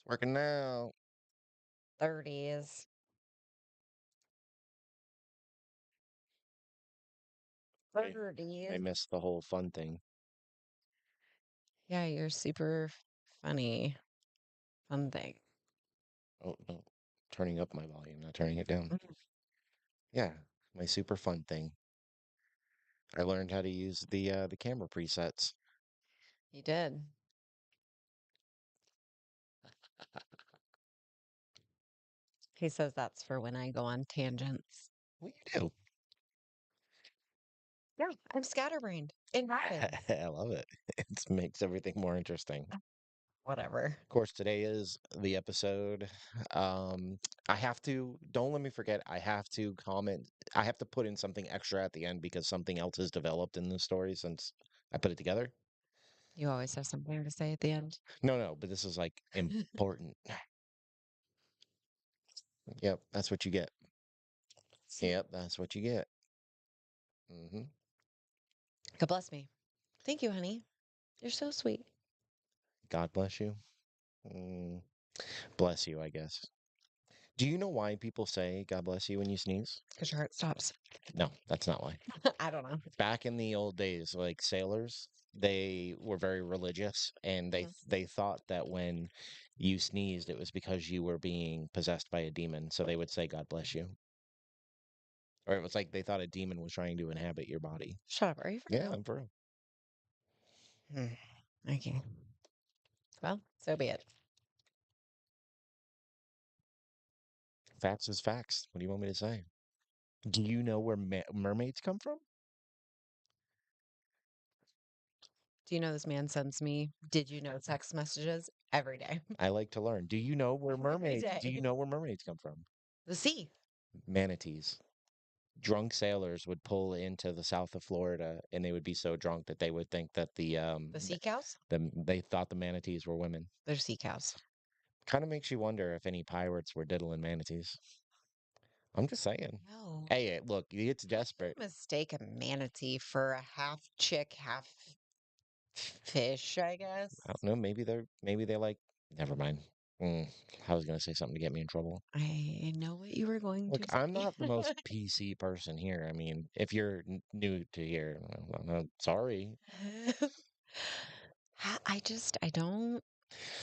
Working now. 30s. I 30s. missed the whole fun thing. Yeah, you're super funny. Fun thing. Oh no, turning up my volume, not turning it down. Mhm. Yeah, my super fun thing. I learned how to use the camera presets. You did. He says that's for when I go on tangents. What you do? Yeah, I'm scatterbrained. It happens. I love it. It makes everything more interesting. Whatever. Of course, today is the episode. Um, I have to, don't let me forget, I have to comment, I have to put in something extra at the end because something else has developed in the story since I put it together. You always have something to say at the end. No, but this is like important. Yep, that's what you get. Yep, that's what you get. Hmm. God bless me. Thank you, honey. You're so sweet. God bless you. Mm, bless you, I guess. Do you know why people say God bless you when you sneeze? Because your heart stops. No, that's not why. I don't know. Back in the old days, like sailors, they were very religious and Mhm. they thought that when you sneezed, it was because you were being possessed by a demon. So they would say, God bless you. Or it was like they thought a demon was trying to inhabit your body. Shut up. Are you for Yeah, real? I'm for real. Okay. Well, so be it. Facts is facts. What do you want me to say? Do you know where mermaids come from? Do you know this man sends me, did you know text messages every day? I like to learn. Do you know where Every mermaids? Do you day. know where mermaids come from? The sea. Manatees. Drunk sailors would pull into the south of Florida, and they would be so drunk that they would think that The sea cows? they thought the manatees were women. They're sea cows. Kind of makes you wonder if any pirates were diddling manatees. I'm just saying. No. Hey, look, it's Don't desperate. mistake a manatee for a half chick, half fish, I guess. I don't know. Maybe they like. Never mind. Mm, I was gonna say something to get me in trouble. I know what you were going Look, to I'm say. not the most PC person here. I mean, if you're new to here, sorry. I don't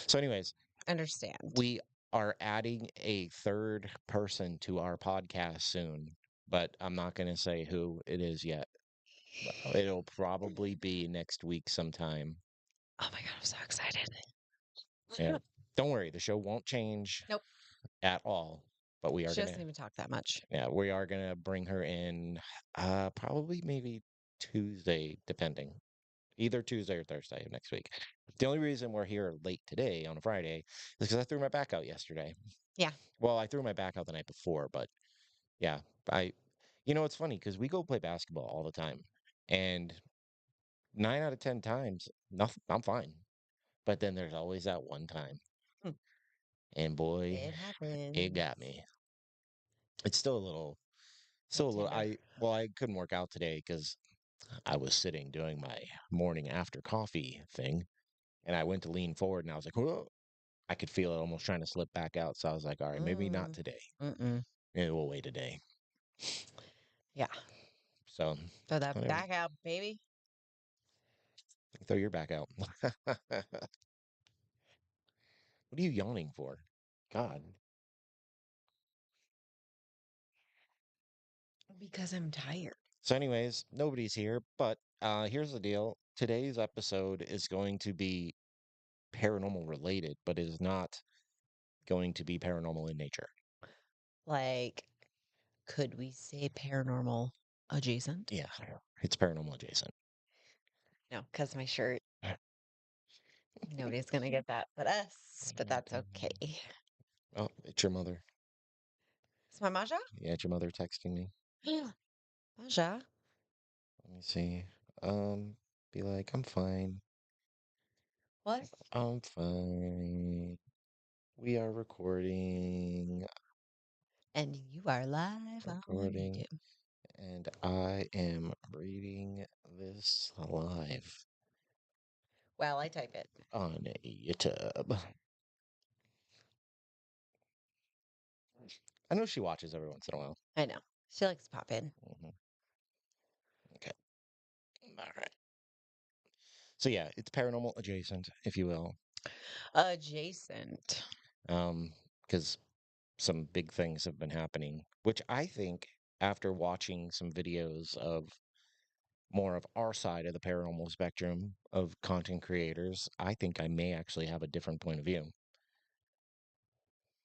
So, anyways, understand. we are adding a third person to our podcast soon, but I'm not going to say who it is yet. It'll probably be next week sometime. Oh my God, I'm so excited. Yeah. Don't worry, the show won't change Nope. at all, but we are She going to, doesn't even talk that much. yeah, we are going to bring her in probably maybe Tuesday, depending. Either Tuesday or Thursday of next week. The only reason we're here late today on a Friday is because I threw my back out yesterday. Yeah. Well, I threw my back out the night before, but yeah, it's funny because we go play basketball all the time, and 9 out of 10 times, nothing, I'm fine. But then there's always that one time, Hmm. and boy, It it happens. got me. It's still Little a little. tender. I couldn't work out today because I was sitting doing my morning after coffee thing, and I went to lean forward, and I was like, whoa. I could feel it almost trying to slip back out. So I was like, all right, maybe not Mm. today. Mm-mm. Maybe we'll wait a day. Yeah. So Throw that anyway, back out, baby. throw your back out. What are you yawning for? God. Because I'm tired. So, anyways, nobody's here, but here's the deal. Today's episode is going to be paranormal related, but it is not going to be paranormal in nature. Like, could we say paranormal adjacent? Yeah, it's paranormal adjacent. No, because my shirt, nobody's going to get that but us, but that's okay. Oh, it's your mother. It's my Maja? Yeah, it's your mother texting me. Maja? Let me see. Um, be like, I'm fine. What? I'm fine. We are recording, And you are live on recording, YouTube. and I am reading this live Well, I type it. on YouTube. I know she watches every once in a while. I know. She likes to pop in. Mhm. Okay. All right. So yeah, it's paranormal adjacent, if you will. Adjacent. Because some big things have been happening, which I think after watching some videos of more of our side of the paranormal spectrum of content creators, I think I may actually have a different point of view.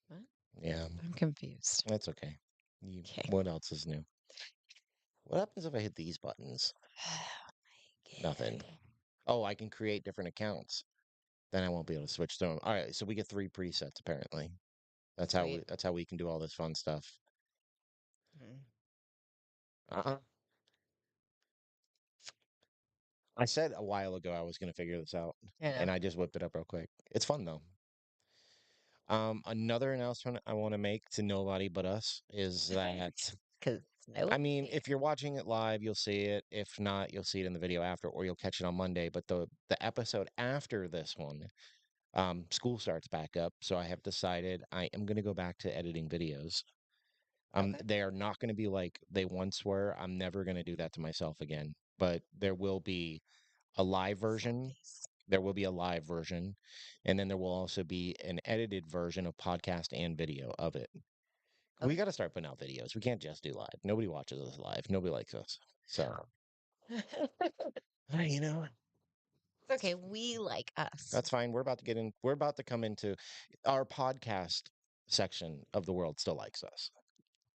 What? Yeah, I'm confused. that's okay. You, Okay. what else is new? What happens if I hit these buttons? Nothing. Oh, I can create different accounts. Then I won't be able to switch through them. All right, so we get three presets apparently. Sweet. That's how we can do all this fun stuff. Mm, Uh-uh. I said a while ago I was going to figure this out, I know. and I just whipped it up real quick. It's fun though. Another announcement I want to make to nobody but us is that Because I nobody mean, here. if you're watching it live, you'll see it. If not, you'll see it in the video after, or you'll catch it on Monday. But the episode after this one, school starts back up, so I have decided I am going to go back to editing videos. Okay. They are not going to be like they once were. I'm never going to do that to myself again. But there will be a live Some version. days. There will be a live version, and then there will also be an edited version of podcast and video of it. We Okay. got to start putting out videos. We can't just do live. Nobody watches us live. Nobody likes us. So, you know, It's okay. We like us. that's fine. We're about to get in. We're about to come into our podcast section of the world. Still likes us.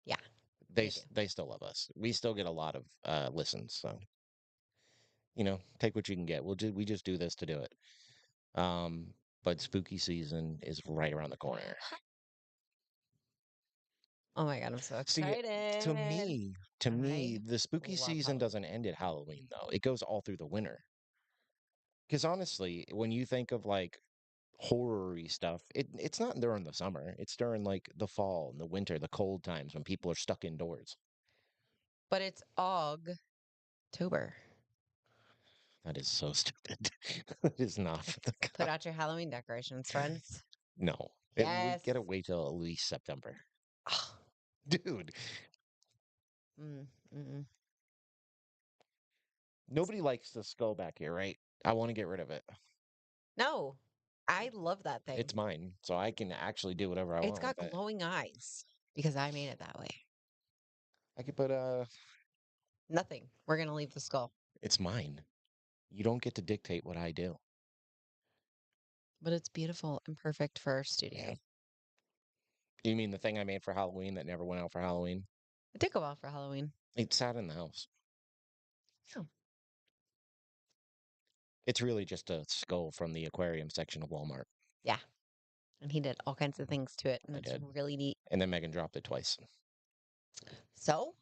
Yeah, they do. They still love us. We still get a lot of listens. So take what you can get. We just do this to do it. Um, but spooky season is right around the corner. Oh my God, I'm so See, excited. to I me, the spooky love season Halloween. doesn't end at Halloween though. It goes all through the winter. Because honestly, when you think of like horror-y stuff, it's not during the summer. It's during like the fall and the winter, the cold times when people are stuck indoors. But it's October. That is so stupid. That is not for the Put out your Halloween decorations, friends. no. We Yes. gotta wait till at least September. Ah, Dude, mm, mm-mm. nobody likes the skull back here, right? I want to get rid of it. No, I love that thing. It's mine, so I can actually do whatever I It's want got with it. glowing eyes because I made it that way. I could put Nothing. We're going to leave the skull, it's mine. You don't get to dictate what I do. but it's beautiful and perfect for our studio. You mean the thing I made for Halloween that never went out for Halloween? It did go well for Halloween. It sat in the house. Oh, It's really just a skull from the aquarium section of Walmart. yeah. And he did all kinds of things to it, and I it's did. really neat. And then Megan dropped it twice. So,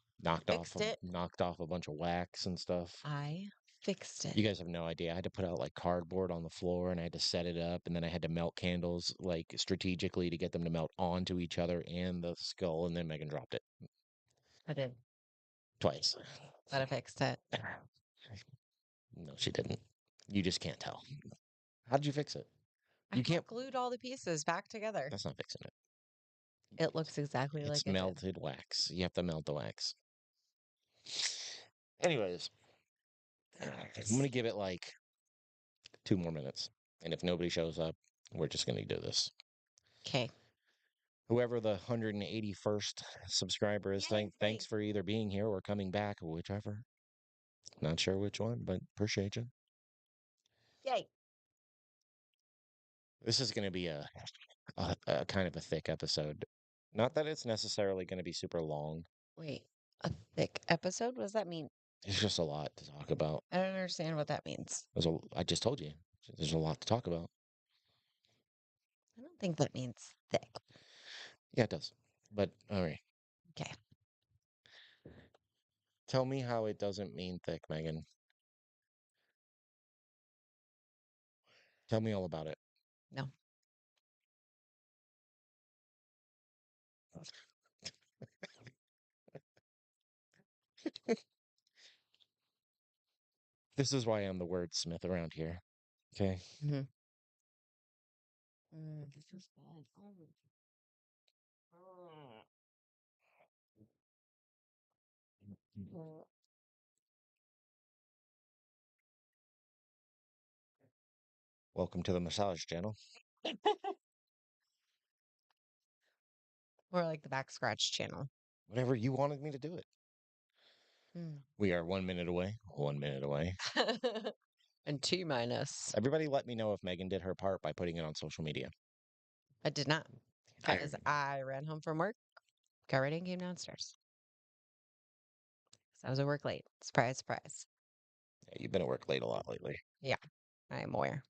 fixed it. Knocked off a bunch of wax and stuff. I fixed it. You guys have no idea. I had to put out like cardboard on the floor and I had to set it up and then I had to melt candles like strategically to get them to melt onto each other and the skull and then Megan dropped it I did, twice. but I fixed it. No, she didn't. You just can't tell. How did you fix it? I You can't. hot glued all the pieces back together. That's not fixing it. It looks exactly It's like it did. melted wax. You have to melt the wax. Anyways, I'm gonna give it like 2 more minutes, and if nobody shows up, we're just gonna do this. Okay. Whoever the 181st subscriber is, thanks for either being here or coming back, whichever. Not sure which one, but appreciate you. Yay. This is gonna be a kind of a thick episode. Not that it's necessarily gonna be super long. Wait, a thick episode? What does that mean? It's just a lot to talk about. I don't understand what that means. I just told you, there's a lot to talk about. I don't think that means thick. Yeah, it does. But all right, Okay. tell me how it doesn't mean thick, Megan. Tell me all about it. No. This is why I'm the wordsmith around here. Okay. Mm-hmm. This is bad. Oh. Mm. Welcome to the massage channel. Or like the back scratch channel. Whatever you wanted me to do it. Mm. We are 1 minute away. 1 minute away. And T minus. Everybody let me know if Megan did her part by putting it on social media. I did not, I, because I ran home from work, got ready, and came downstairs. So I was at work late. Surprise, surprise. yeah, you've been at work late a lot lately. Yeah, I am aware.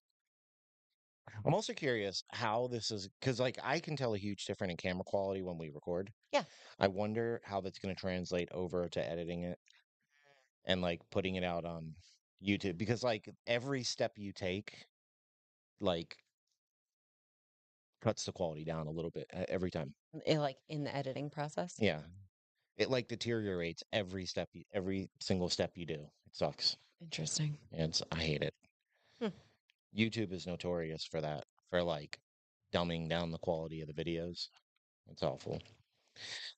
I'm also curious how this is because, like, I can tell a huge difference in camera quality when we record. Yeah. I wonder how that's going to translate over to editing it and like putting it out on YouTube because, like, every step you take, like, cuts the quality down a little bit every time. Like in the editing process. Yeah, it like deteriorates every step, every single step you do. It sucks. Interesting. And I hate it. Hmm. YouTube is notorious for that, for like dumbing down the quality of the videos. It's awful.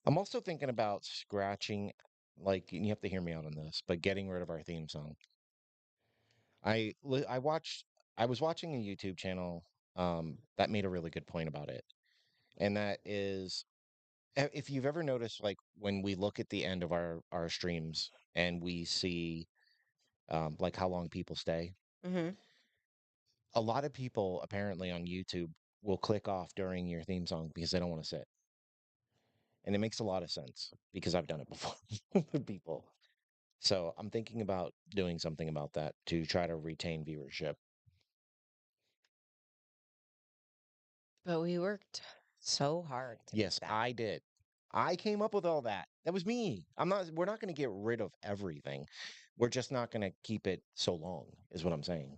I'm also thinking about scratching, like, and you have to hear me out on this, but getting rid of our theme song. I watched, I was watching a YouTube channel that made a really good point about it. And that is, if you've ever noticed, like when we look at the end of our streams and we see like how long people stay, Mm-hmm. a lot of people apparently on YouTube will click off during your theme song because they don't want to sit. And it makes a lot of sense because I've done it before with people. So I'm thinking about doing something about that to try to retain viewership. But we worked so hard to make Yes, that. I did. I came up with all that. That was me. We're not going to get rid of everything. We're just not going to keep it so long, is what I'm saying.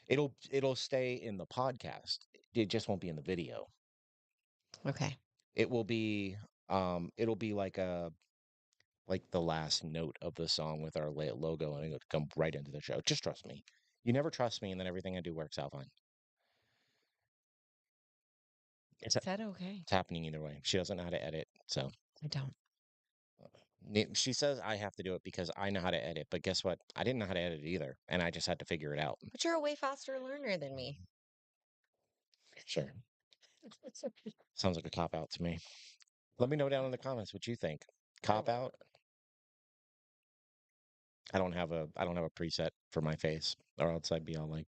It'll stay in the podcast. It just won't be in the video. Okay. It will be it'll be like the last note of the song with our logo and it'll come right into the show. Just trust me. You never trust me and then everything I do works out fine. It's, Is that okay? it's happening either way. She doesn't know how to edit, so I don't. she says I have to do it because I know how to edit, but guess what? I didn't know how to edit either, and I just had to figure it out. But you're a way faster learner than me. Sure. Sounds like a cop out to me. Let me know down in the comments what you think. I Cop will. out? I don't have a preset for my face, or else I'd be all like,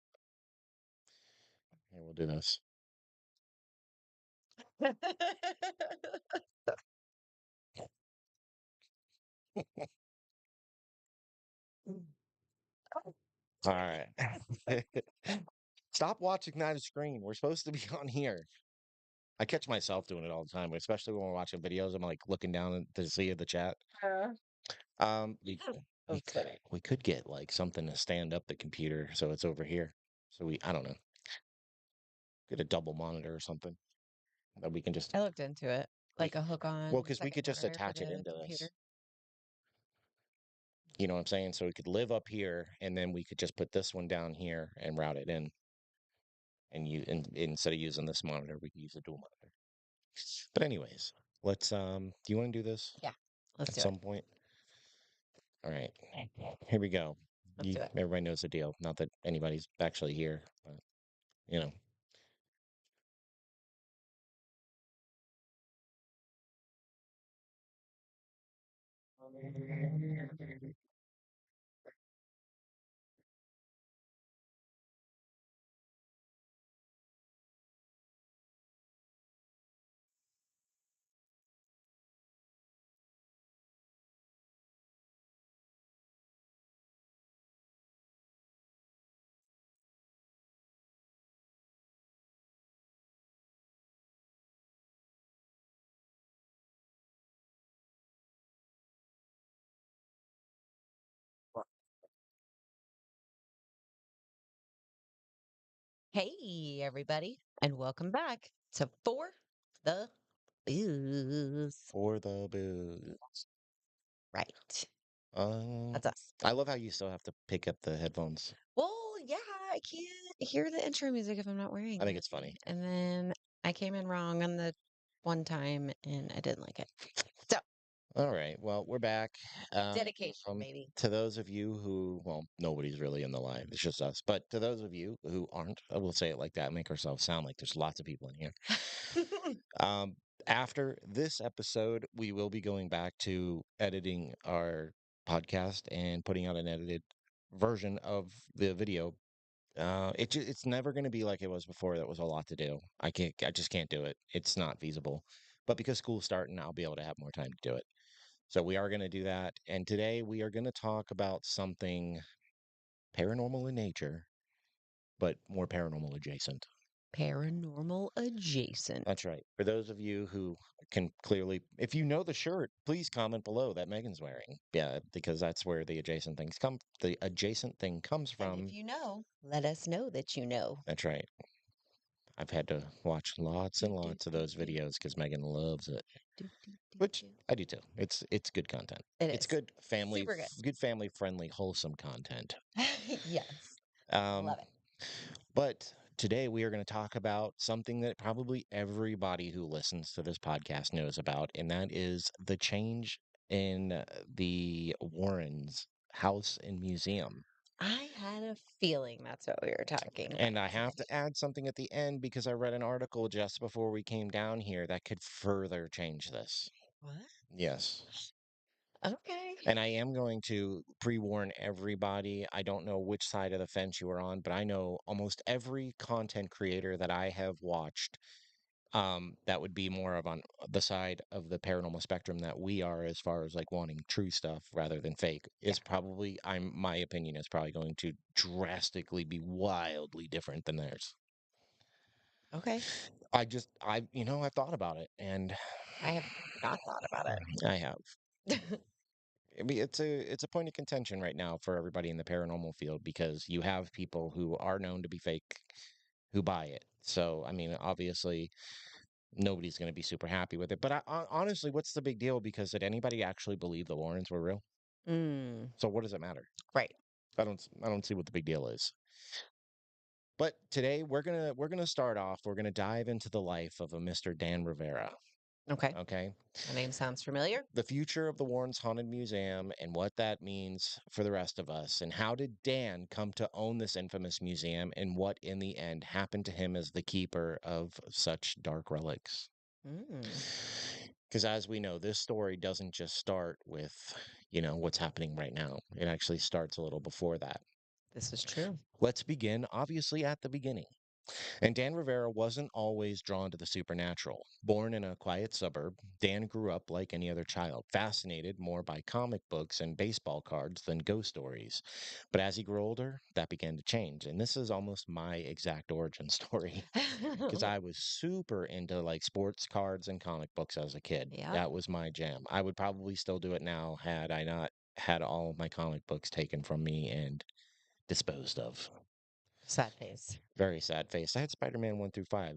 "Here, we'll do this." All right. Stop watching that screen. We're supposed to be on here. I catch myself doing it all the time, especially when we're watching videos. I'm like looking down to see the chat. Uh, Um, we we That's could funny. we could get like something to stand up the computer so it's over here. So I don't know, get a double monitor or something that we can just I looked into it. we Like a hook well, on because we second could just monitor for attach it the into computer. this. You know what I'm saying? So we could live up here, and then we could just put this one down here and route it in. And instead of using this monitor, we could use a dual monitor. But anyways, let's do you want to do this Yeah. Let's at do it. some point? All right. Here we go. Let's do it. Everybody knows the deal. Not that anybody's actually here, but you know. Hey, everybody, and welcome back to For the Booze. For the booze. Right. Um, That's us. I love how you still have to pick up the headphones. Well, yeah, I can't hear the intro music if I'm not I wearing think it. it's funny. And then I came in wrong on the one time and I didn't like it. So All right. Well, we're back. Dedication, Um, maybe. to those of you who, well, nobody's really in the live. It's just us. But to those of you who aren't, I will say it like that, make ourselves sound like there's lots of people in here. Um, After this episode, we will be going back to editing our podcast and putting out an edited version of the video. It's never going to be like it was before. That was a lot to do. I just can't do it. It's not feasible. But because school's starting, I'll be able to have more time to do it. So we are going to do that. And today we are going to talk about something paranormal in nature, but more paranormal adjacent. Paranormal adjacent. That's right. For those of you who can clearly, if you know the shirt, please comment below that Megan's wearing. Yeah, because that's where the adjacent thing comes And if from. you know, let us know that you know. That's right. I've had to watch lots Do, and do, lots of do, those do, videos because Megan loves it, do, do, do, which do. I do too. It's good content. It It's is super good. good family friendly, wholesome content. Yes, Um, love it. But today we are going to talk about something that probably everybody who listens to this podcast knows about, and that is the change in the Warrens' house and museum. I had a feeling that's what we were talking And about I have today. to add something at the end because I read an article just before we came down here that could further change this. What? Yes. Okay. And I am going to pre warn everybody. I don't know which side of the fence you are on, but I know almost every content creator that I have watched that would be more of on the side of the paranormal spectrum that we are as far as like wanting true stuff rather than fake Yeah. is probably my opinion is probably going to drastically be wildly different than theirs. Okay. I've thought about it and I have not thought about I have. it. I mean, it's a point of contention right now for everybody in the paranormal field because you have people who are known to be fake who buy it. So, I mean, obviously, nobody's going to be super happy with it. But honestly, what's the big deal? Because did anybody actually believe the Warrens were real? Mm, So what does it matter? right. I don't see what the big deal is. But today we're gonna start off. We're gonna dive into the life of a Mr. Dan Rivera. Okay. Okay, The name sounds familiar. the future of the Warrens Haunted Museum and what that means for the rest of us, and how did Dan come to own this infamous museum, and what in the end happened to him as the keeper of such dark relics. Mm, Because as we know, this story doesn't just start with, what's happening right now. It actually starts a little before that. this is true. Let's begin, obviously, at the beginning. And Dan Rivera wasn't always drawn to the supernatural. Born in a quiet suburb, Dan grew up like any other child, fascinated more by comic books and baseball cards than ghost stories. But as he grew older, that began to change. And this is almost my exact origin story. Because I was super into like sports cards and comic books as a kid. Yeah. That was my jam. I would probably still do it now had I not had all of my comic books taken from me and disposed of. Sad face. Very sad face. I had Spider-Man 1 through 5.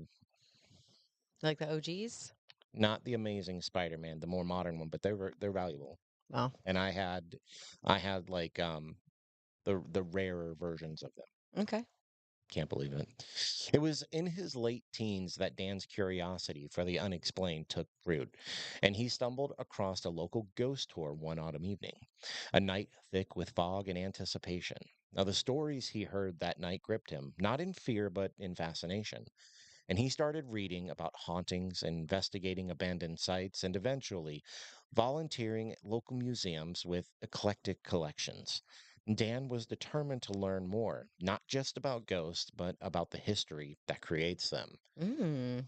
Like the OGs? Not the amazing Spider-Man, the more modern one, but they're valuable. Well, And I had like the rarer versions of them. okay. Can't believe it. It was in his late teens that Dan's curiosity for the unexplained took root, and he stumbled across a local ghost tour one autumn evening, a night thick with fog and anticipation. Now, the stories he heard that night gripped him, not in fear, but in fascination. And he started reading about hauntings, investigating abandoned sites, and eventually volunteering at local museums with eclectic collections. Dan was determined to learn more, not just about ghosts, but about the history that creates them. Mm,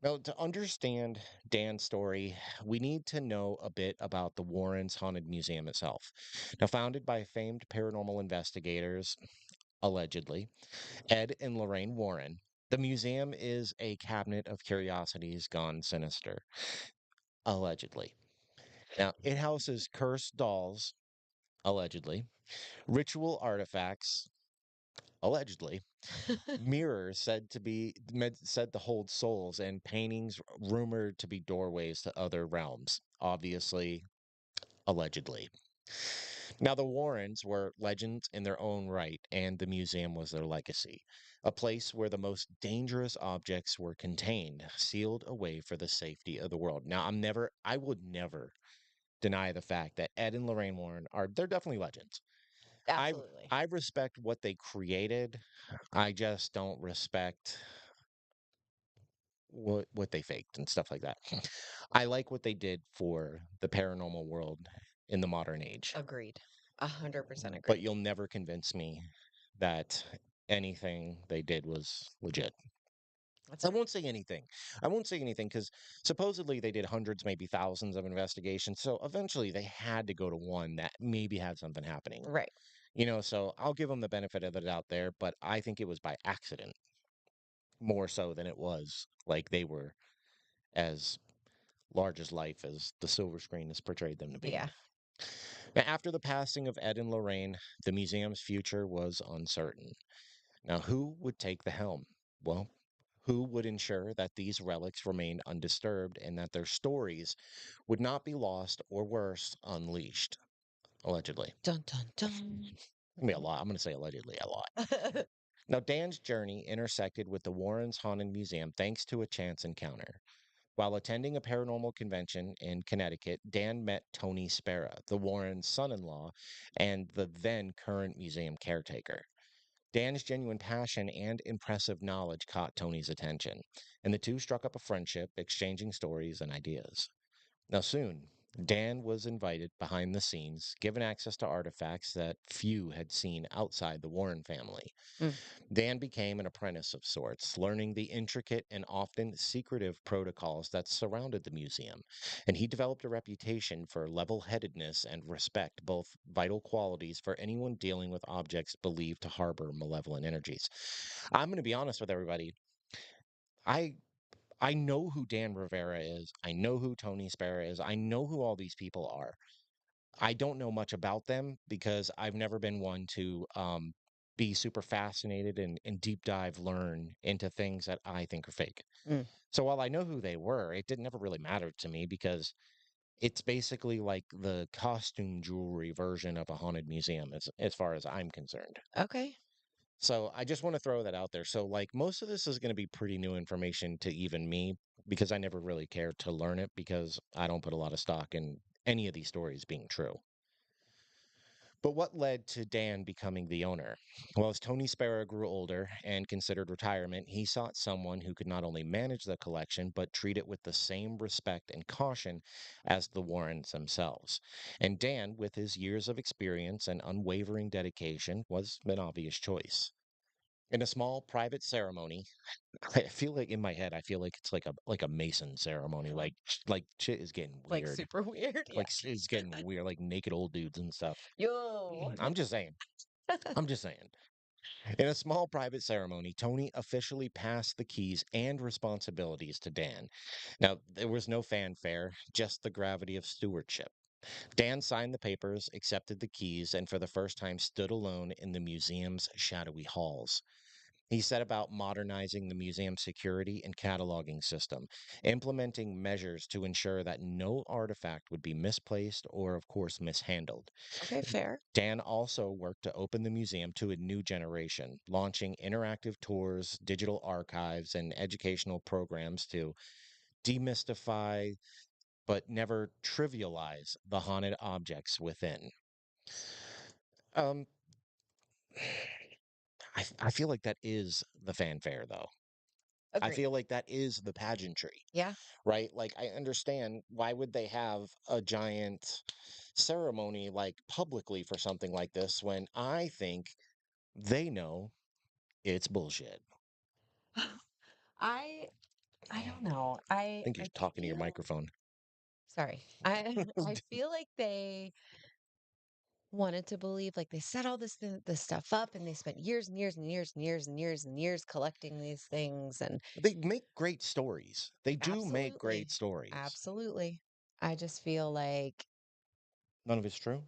Now, to understand Dan's story, we need to know a bit about the Warrens Haunted Museum itself. Now, founded by famed paranormal investigators, allegedly, Ed and Lorraine Warren, the museum is a cabinet of curiosities gone sinister, allegedly. Now, it houses cursed dolls, allegedly, ritual artifacts, allegedly, mirrors said to hold souls, and paintings rumored to be doorways to other realms, obviously, allegedly. Now, the Warrens were legends in their own right, and the museum was their legacy, a place where the most dangerous objects were contained, sealed away for the safety of the world. Now, I would never deny the fact that Ed and Lorraine Warren they're definitely legends. I Absolutely. I respect what they created. I just don't respect what they faked and stuff like that. I like what they did for the paranormal world in the modern age, Agreed. 100% but agreed. you'll never convince me that anything they did was legit. That's I right. won't say anything. I won't say anything because supposedly they did hundreds, maybe thousands of investigations. So eventually they had to go to one that maybe had something happening. Right. So I'll give them the benefit of the doubt there, but I think it was by accident more so than it was like they were as large as life as the silver screen has portrayed them to be. Yeah. Now, after the passing of Ed and Lorraine, the museum's future was uncertain. Now, who would take the helm? Well, who would ensure that these relics remained undisturbed and that their stories would not be lost or worse, unleashed? Allegedly. Dun dun dun. Gonna be a lot. I'm gonna say allegedly a lot. Now, Dan's journey intersected with the Warrens Haunted Museum thanks to a chance encounter. While attending a paranormal convention in Connecticut, Dan met Tony Spera, the Warrens' son in law and the then current museum caretaker. Dan's genuine passion and impressive knowledge caught Tony's attention, and the two struck up a friendship, exchanging stories and ideas. Now, soon, Dan was invited behind the scenes, given access to artifacts that few had seen outside the Warren family. Mm, Dan became an apprentice of sorts, learning the intricate and often secretive protocols that surrounded the museum, and he developed a reputation for level headedness and respect, both vital qualities for anyone dealing with objects believed to harbor malevolent energies. I'm going to be honest with everybody. I. I know who Dan Rivera is. I know who Tony Spera is. I know who all these people are. I don't know much about them because I've never been one to be super fascinated and deep dive learn into things that I think are fake. mm. So while I know who they were, it didn't never really matter to me because it's basically like the costume jewelry version of a haunted museum as far as I'm concerned. Okay. So I just want to throw that out there. So like most of this is going to be pretty new information to even me because I never really cared to learn it because I don't put a lot of stock in any of these stories being true. But what led to Dan becoming the owner? Well, as Tony Sparrow grew older and considered retirement, he sought someone who could not only manage the collection, but treat it with the same respect and caution as the Warrens themselves. And Dan, with his years of experience and unwavering dedication, was an obvious choice. In a small private ceremony, I feel like in my head, I feel like it's like a Mason ceremony. Like shit is getting Like weird. super weird. Yeah. Like it's getting weird. Like naked old dudes and stuff. Yo. I'm just saying. I'm just saying. In a small private ceremony, Tony officially passed the keys and responsibilities to Dan. Now, there was no fanfare, just the gravity of stewardship. Dan signed the papers, accepted the keys, and for the first time stood alone in the museum's shadowy halls. He set about modernizing the museum's security and cataloging system, implementing measures to ensure that no artifact would be misplaced or, of course, mishandled. Okay, fair. Dan also worked to open the museum to a new generation, launching interactive tours, digital archives, and educational programs to demystify but never trivialize the haunted objects within. Um, I feel like that is the fanfare, though. I Agreed. feel like that is the pageantry, Yeah. right? Like, I understand why would they have a giant ceremony like publicly for something like this when I think they know it's bullshit. I I don't know. Think you're I talking to your feel microphone. sorry. I feel like they wanted to believe like they set all this stuff up and they spent years and years and years and years and years and years collecting these things and They make great stories. They do make great absolutely. stories. Absolutely. I just feel like None of it's true?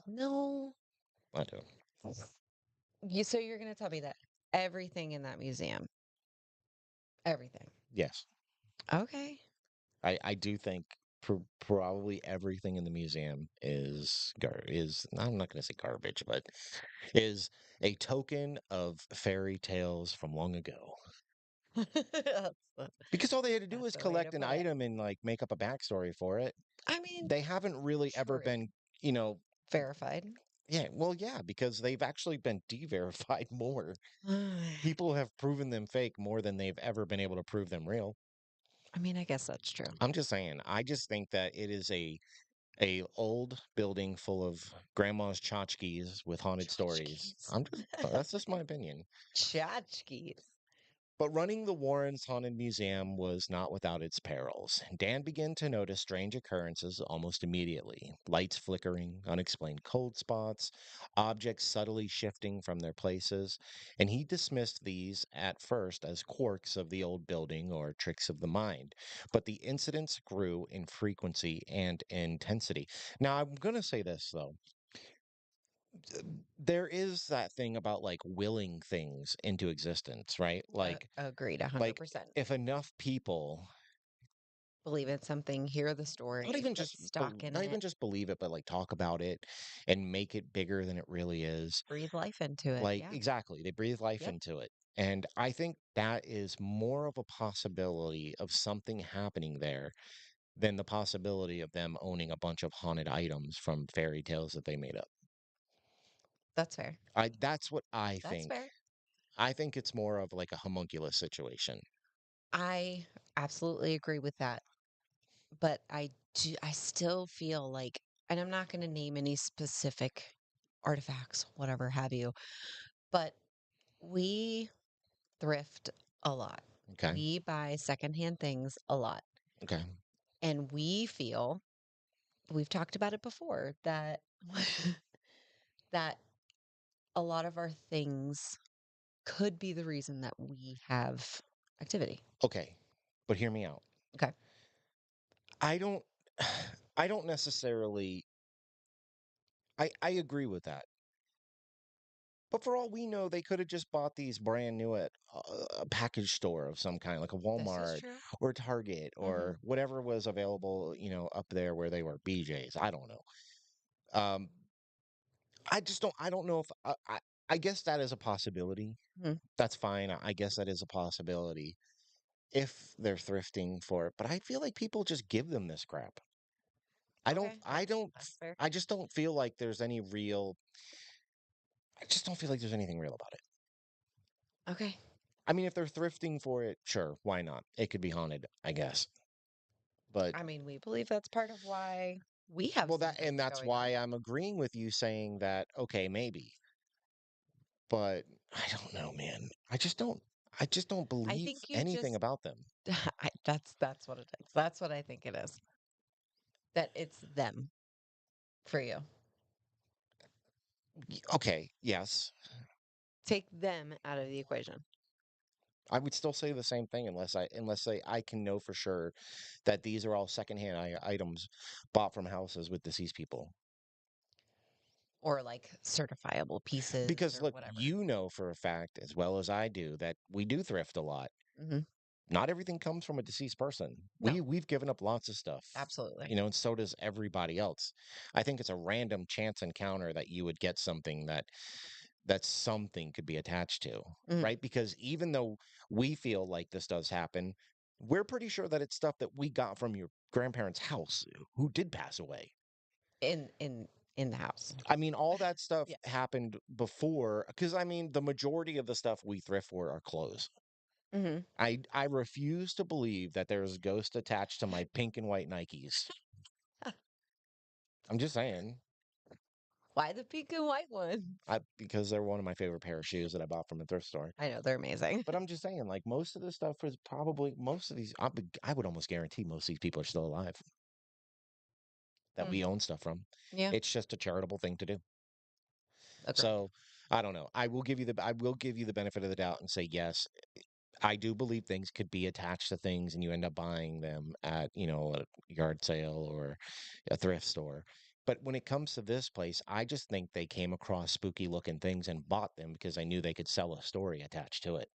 no. I do. So you're going to tell me that everything in that museum, everything. Yes. Okay. I do think. probably everything in the museum is I'm not going to say garbage, but is a token of fairy tales from long ago. That's Because all they had to do that's was a way to collect an put it. item and like make up a backstory for it. I mean, They haven't really ever true. been, you know, Verified. yeah, well, yeah, because they've actually been de-verified more. I People have proven them fake more than they've ever been able to prove them real. mean, I guess that's true. I'm just saying, I just think that it is a old building full of grandma's tchotchkes with haunted stories. Tchotchkes. That's just my opinion. Tchotchkes. But running the Warrens Haunted Museum was not without its perils. Dan began to notice strange occurrences almost immediately: lights flickering, unexplained cold spots, objects subtly shifting from their places, and he dismissed these at first as quirks of the old building or tricks of the mind. But the incidents grew in frequency and intensity. Now, I'm going to say this, though. There is that thing about like willing things into existence, right? Agreed, Like 100%. if enough people Believe in something, hear the story, get stuck in not it, even just believe it, but like talk about it and make it bigger than it really is. breathe life into it. Like Yeah. exactly, they breathe life Yep. into it. And I think that is more of a possibility of something happening there than the possibility of them owning a bunch of haunted items from fairy tales that they made up. That's fair. I That's what I That's think. fair. I think it's more of like a homunculus situation. I absolutely agree with that. But I still feel like, and I'm not going to name any specific artifacts, whatever have you, but we thrift a lot. Okay. We buy secondhand things a lot. Okay. And we feel, we've talked about it before, that that a lot of our things could be the reason that we have activity. Okay. But hear me out. Okay. I don't I don't necessarily I agree with that. But for all we know, they could have just bought these brand new at a package store of some kind, like a This is Walmart true. or Target Hmm. or whatever was available, up there where they were, BJ's. I don't know. Um, I don't know if I guess that is a possibility. Hmm. That's fine. I guess that is a possibility if they're thrifting for it. But I feel like people just give them this crap. Okay. That's fair. I just don't feel like there's any real, I just don't feel like there's anything real about it. Okay. I mean, if they're thrifting for it, sure, why not? It could be haunted, I guess. But I mean, we believe that's part of why we have well, some and things that's going on. why I'm agreeing with you saying that, okay, maybe. But I don't know, man. I just don't I believe think you anything just about them. that's what it is. That's what I think it is. That it's them for you. Okay, yes. Take them out of the equation. I would still say the same thing I can know for sure that these are all secondhand items bought from houses with deceased people. Or like certifiable pieces Because or look, whatever. you know for a fact as well as I do that we do thrift a lot. Hmm. Not everything comes from a deceased person. No, We've given up lots of stuff, absolutely. and so does everybody else. I think it's a random chance encounter that you would get something that something could be attached to, Mm. right? Because even though we feel like this does happen, we're pretty sure that it's stuff that we got from your grandparents' house who did pass away. In the house. I mean, all that stuff Yes. happened before, because I mean, the majority of the stuff we thrift for are clothes. Hmm. I refuse to believe that there is a ghost attached to my pink and white Nikes. I'm just saying, Why the pink and white ones? because they're one of my favorite pair of shoes that I bought from a thrift store. I know they're amazing. But I'm just saying, like most of the stuff is probably most of these. I would almost guarantee most of these people are still alive that Mm. we own stuff from. Yeah, It's just a charitable thing to do. agreed. So I don't know. I will give you the benefit of the doubt and say yes. I do believe things could be attached to things, and you end up buying them at a yard sale or a thrift store. But when it comes to this place, I just think they came across spooky looking things and bought them because I knew they could sell a story attached to it.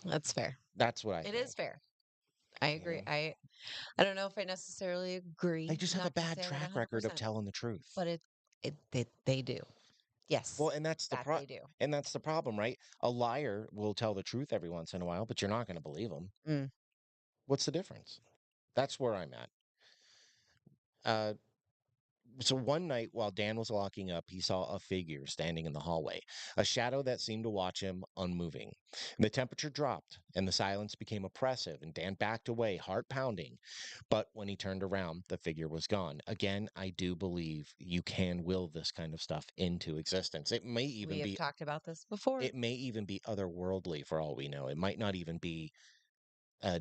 That's fair. That's what I It is think. fair. I You agree. know, I don't know if I necessarily they agree. just I'm have a not gonna bad say I would track record of 100%, telling the truth. but they do. Well, Yes, that they do. and that's the problem, right? A liar will tell the truth every once in a while, but you're not going to believe them. Mm, What's the difference? That's where I'm at. Uh, so one night while Dan was locking up, he saw a figure standing in the hallway, a shadow that seemed to watch him unmoving. The temperature dropped and the silence became oppressive, and Dan backed away, heart pounding. But when he turned around, the figure was gone. Again, I do believe you can will this kind of stuff into existence. we have talked about this before. It may even be otherworldly for all we know. It might not even be a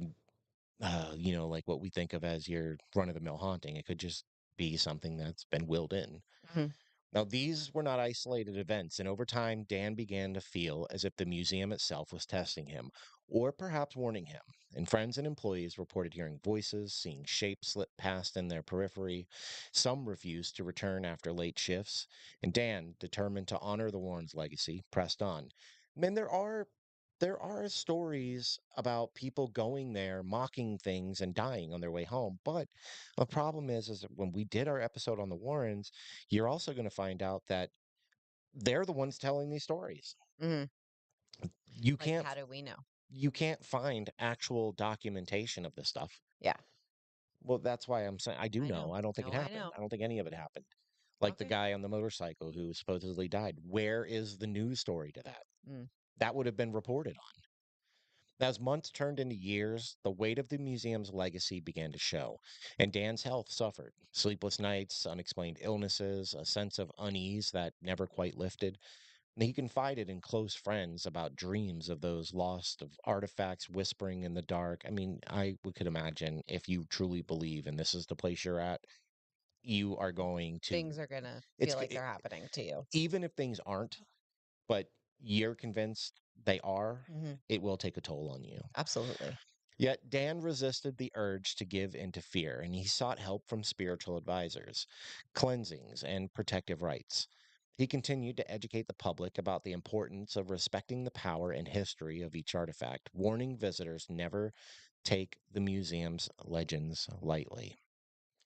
like what we think of as your run of the mill haunting. It could just be something that's been willed in. Mhm. Now, these were not isolated events, and over time, Dan began to feel as if the museum itself was testing him, or perhaps warning him. And friends and employees reported hearing voices, seeing shapes slip past in their periphery. Some refused to return after late shifts, and Dan, determined to honor the Warrens' legacy, pressed on. Man, there are stories about people going there, mocking things, and dying on their way home. But the problem is that when we did our episode on the Warrens, you're also going to find out that they're the ones telling these stories. Mhm. You Like, can't how do we know? you can't find actual documentation of this stuff. Yeah, Well, that's why I'm saying I do I know. know. I don't think it No, I happened. know. I don't think any of it happened. Like the Okay. guy on the motorcycle who supposedly died. Where is the news story to that? Mm. That would have been reported on. As months turned into years, the weight of the museum's legacy began to show, and Dan's health suffered. Sleepless nights, unexplained illnesses, a sense of unease that never quite lifted. And he confided in close friends about dreams of those lost of artifacts whispering in the dark. I mean, could imagine if you truly believe and this is the place you're at, you are going to Things are gonna it's feel like g- they're happening to you. even if things aren't, but you're convinced they are, Mhm. it will take a toll on you. Absolutely. Yet Dan resisted the urge to give in to fear, and he sought help from spiritual advisors, cleansings, and protective rites. He continued to educate the public about the importance of respecting the power and history of each artifact, warning visitors never take the museum's legends lightly.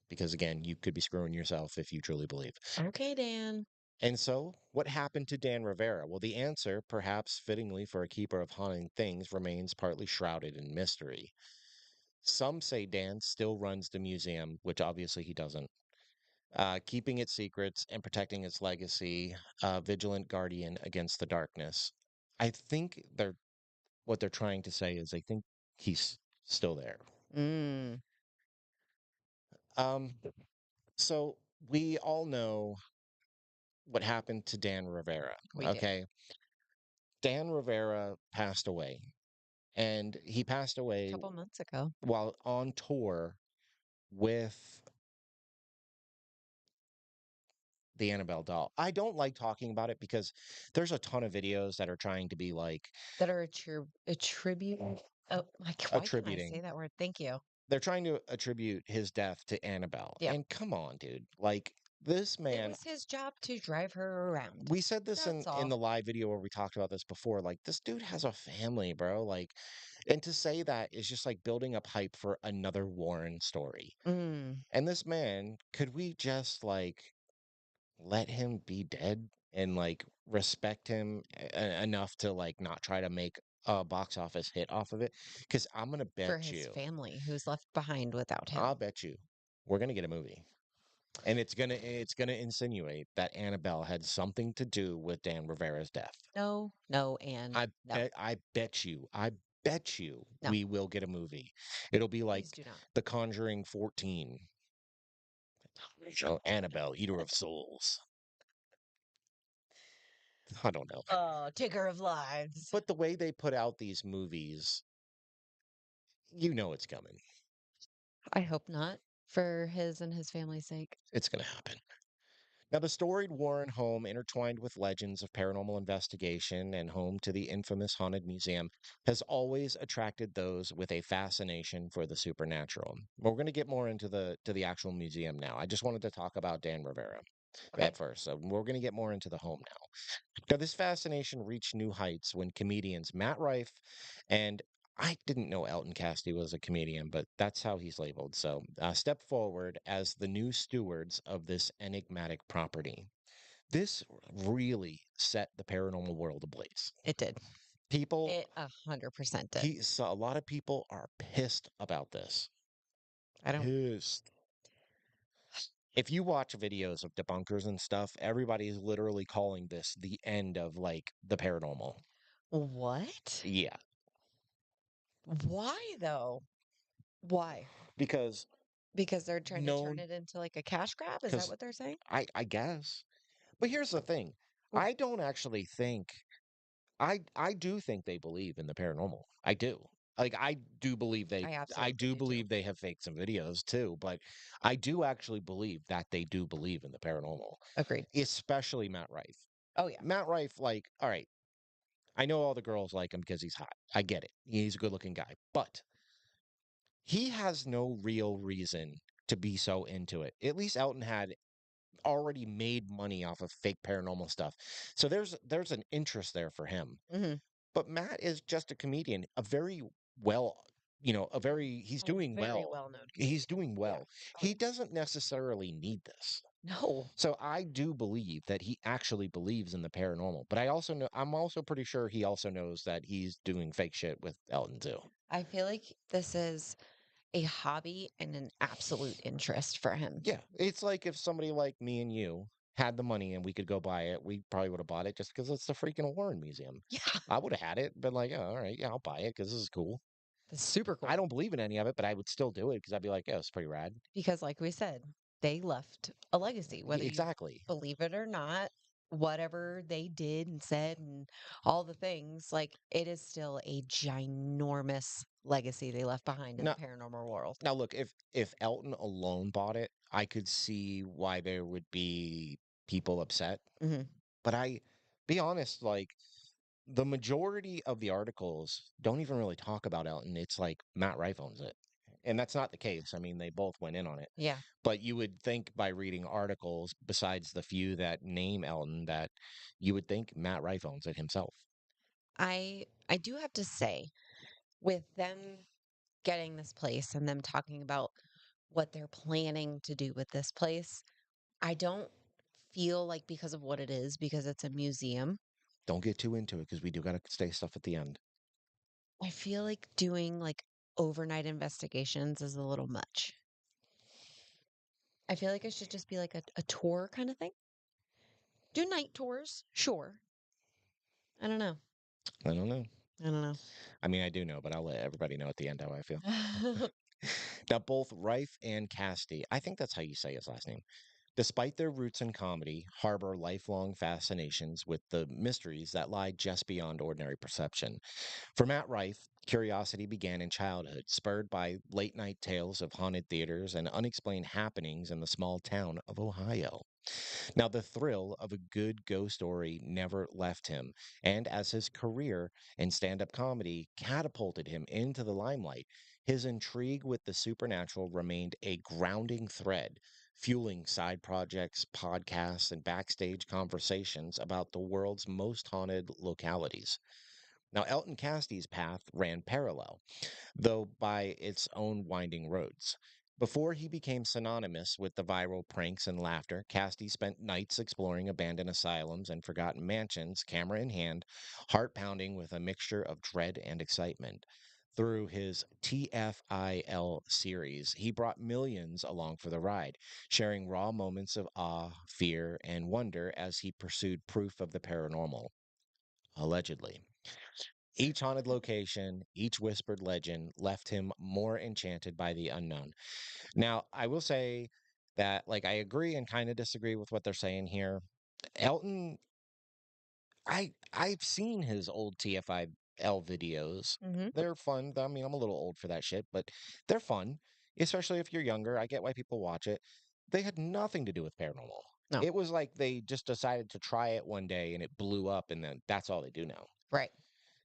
Because again, you could be screwing yourself if you truly believe. Okay, Dan. And so, what happened to Dan Rivera? Well, the answer, perhaps fittingly for a keeper of haunting things, remains partly shrouded in mystery. Some say Dan still runs the museum, which obviously he doesn't, keeping its secrets and protecting its legacy, vigilant guardian against the darkness. I think what they're trying to say is I think he's still there. Mm, Um, so we all know what happened to Dan Rivera. we do. Okay, Dan Rivera passed away, and he passed A away couple months ago. while on tour with the Annabelle doll. I don't like talking about it because there's a ton of videos that are trying to be like That are attribute oh, why can't I say attributing. that word? Thank you. They're trying to attribute his death to Annabelle. Yep. And come on, dude. Like this It man, was his job to drive her around. we said this in That's in all. the live video where we talked about this before. Like this dude has a family, bro. Like and to say that is just like building up hype for another Warren story. Mm, And this man, could we just like let him be dead and like respect him enough to like not try to make a box office hit off of it? Because for his family who's left behind without I'll him. bet you, we're gonna get a movie, and it's gonna insinuate that Annabelle had something to do with Dan Rivera's death. No, no, and no, I bet you no. we will get a movie. It'll be Please like do not. The Conjuring 14. Annabelle, Eater of Souls. I don't know. Oh, taker of lives. But the way they put out these movies, you know it's coming. I hope not, for his and his family's sake. It's going to happen. Now, the storied Warren home, intertwined with legends of paranormal investigation and home to the infamous Haunted Museum, has always attracted those with a fascination for the supernatural. But we're going to get more into the actual museum now. I just wanted to talk about Dan Rivera Okay. at first. So we're going to get more into the home now. Now, this fascination reached new heights when comedians Matt Rife and I didn't know Elton Cassidy was a comedian, but that's how he's labeled. So, step forward as the new stewards of this enigmatic property. This really set the paranormal world ablaze. It did. People, It 100% did. a lot of people are pissed about this. I don't Pissed. If you watch videos of debunkers and stuff, everybody is literally calling this the end of like the paranormal. What? Yeah, Why though? Why? because Because they're trying to turn known, it into like a cash grab? Is that because what they're saying? I guess. But here's the thing. Ooh, I don't actually think I do think they believe in the paranormal. I do. Like I I absolutely do do too. believe they have faked some videos too, but I do actually believe that they do believe in the paranormal, Agreed. especially Matt Rife. Oh yeah. Matt Rife, like, all right, I know all the girls like him because he's hot. I get it. He's a good looking guy, but he has no real reason to be so into it. At least Elton had already made money off of fake paranormal stuff. So there's an interest there for him. Hmm. But Matt is just a comedian, a very well, a very he's A doing very well. well-known He's comedian. doing Yeah. well. Oh He yeah. doesn't necessarily need this. No. So I do believe that he actually believes in the paranormal. But I'm also pretty sure he also knows that he's doing fake shit with Elton too. I feel like this is a hobby and an absolute interest for him. Yeah, it's like if somebody like me and you had the money and we could go buy it, we probably would have bought it just because it's the freaking Warren Museum. Yeah. I would have had it, been like, oh, all right, yeah, I'll buy it because this is cool. That's super I cool. don't believe in any of it, but I would still do it because I'd be like, yeah, it's pretty rad. Because like we said, they left a legacy, whether you Exactly. believe it or not, whatever they did and said and all the things, like it is still a ginormous legacy they left behind in the Now, paranormal world. now look, if Elton alone bought it, I could see why there would be people upset. Hmm. But be honest, like the majority of the articles don't even really talk about Elton. It's like Matt Rife owns it. And that's not the case. I mean, they both went in on it. Yeah. But you would think by reading articles, besides the few that name Elton, that you would think Matt Rife owns it himself. I do have to say, with them getting this place and them talking about what they're planning to do with this place, I don't feel like because of what it is, because it's a museum, Don't get too into it because we do got to stay stuff at the end. I feel like doing like overnight investigations is a little much. I feel like it should just be like a tour kind of thing. Do night tours, sure. I don't know. I don't know. I don't I mean, I do know, but I'll let everybody know at the end how I feel. know. Now, both Rife and Cassidy, I think that's how you say his last name, despite their roots in comedy, harbor lifelong fascinations with the mysteries that lie just beyond ordinary perception. For Matt Rife, curiosity began in childhood, spurred by late night tales of haunted theaters and unexplained happenings in the small town of Ohio. Now, the thrill of a good ghost story never left him, and as his career in stand up comedy catapulted him into the limelight, his intrigue with the supernatural remained a grounding thread, fueling side projects, podcasts, and backstage conversations about the world's most haunted localities. Now, Elton Cassidy's path ran parallel though by its own winding roads. Before he became synonymous with the viral pranks and laughter, Cassidy spent nights exploring abandoned asylums and forgotten mansions, camera in hand, heart pounding with a mixture of dread and excitement. Through his TFIL series, he brought millions along for the ride, sharing raw moments of awe, fear, and wonder as he pursued proof of the paranormal. Allegedly. Each haunted location, each whispered legend left him more enchanted by the unknown. Now, I will say that, like, I agree and kind of disagree with what they're saying here. Elton, I've seen his old TFIL videos. Hmm. They're fun. I mean, I'm a little old for that shit, but they're fun, especially if you're younger. I get why people watch it. They had nothing to do with paranormal. No, It was like they just decided to try it one day and it blew up, and then that's all they do now. right.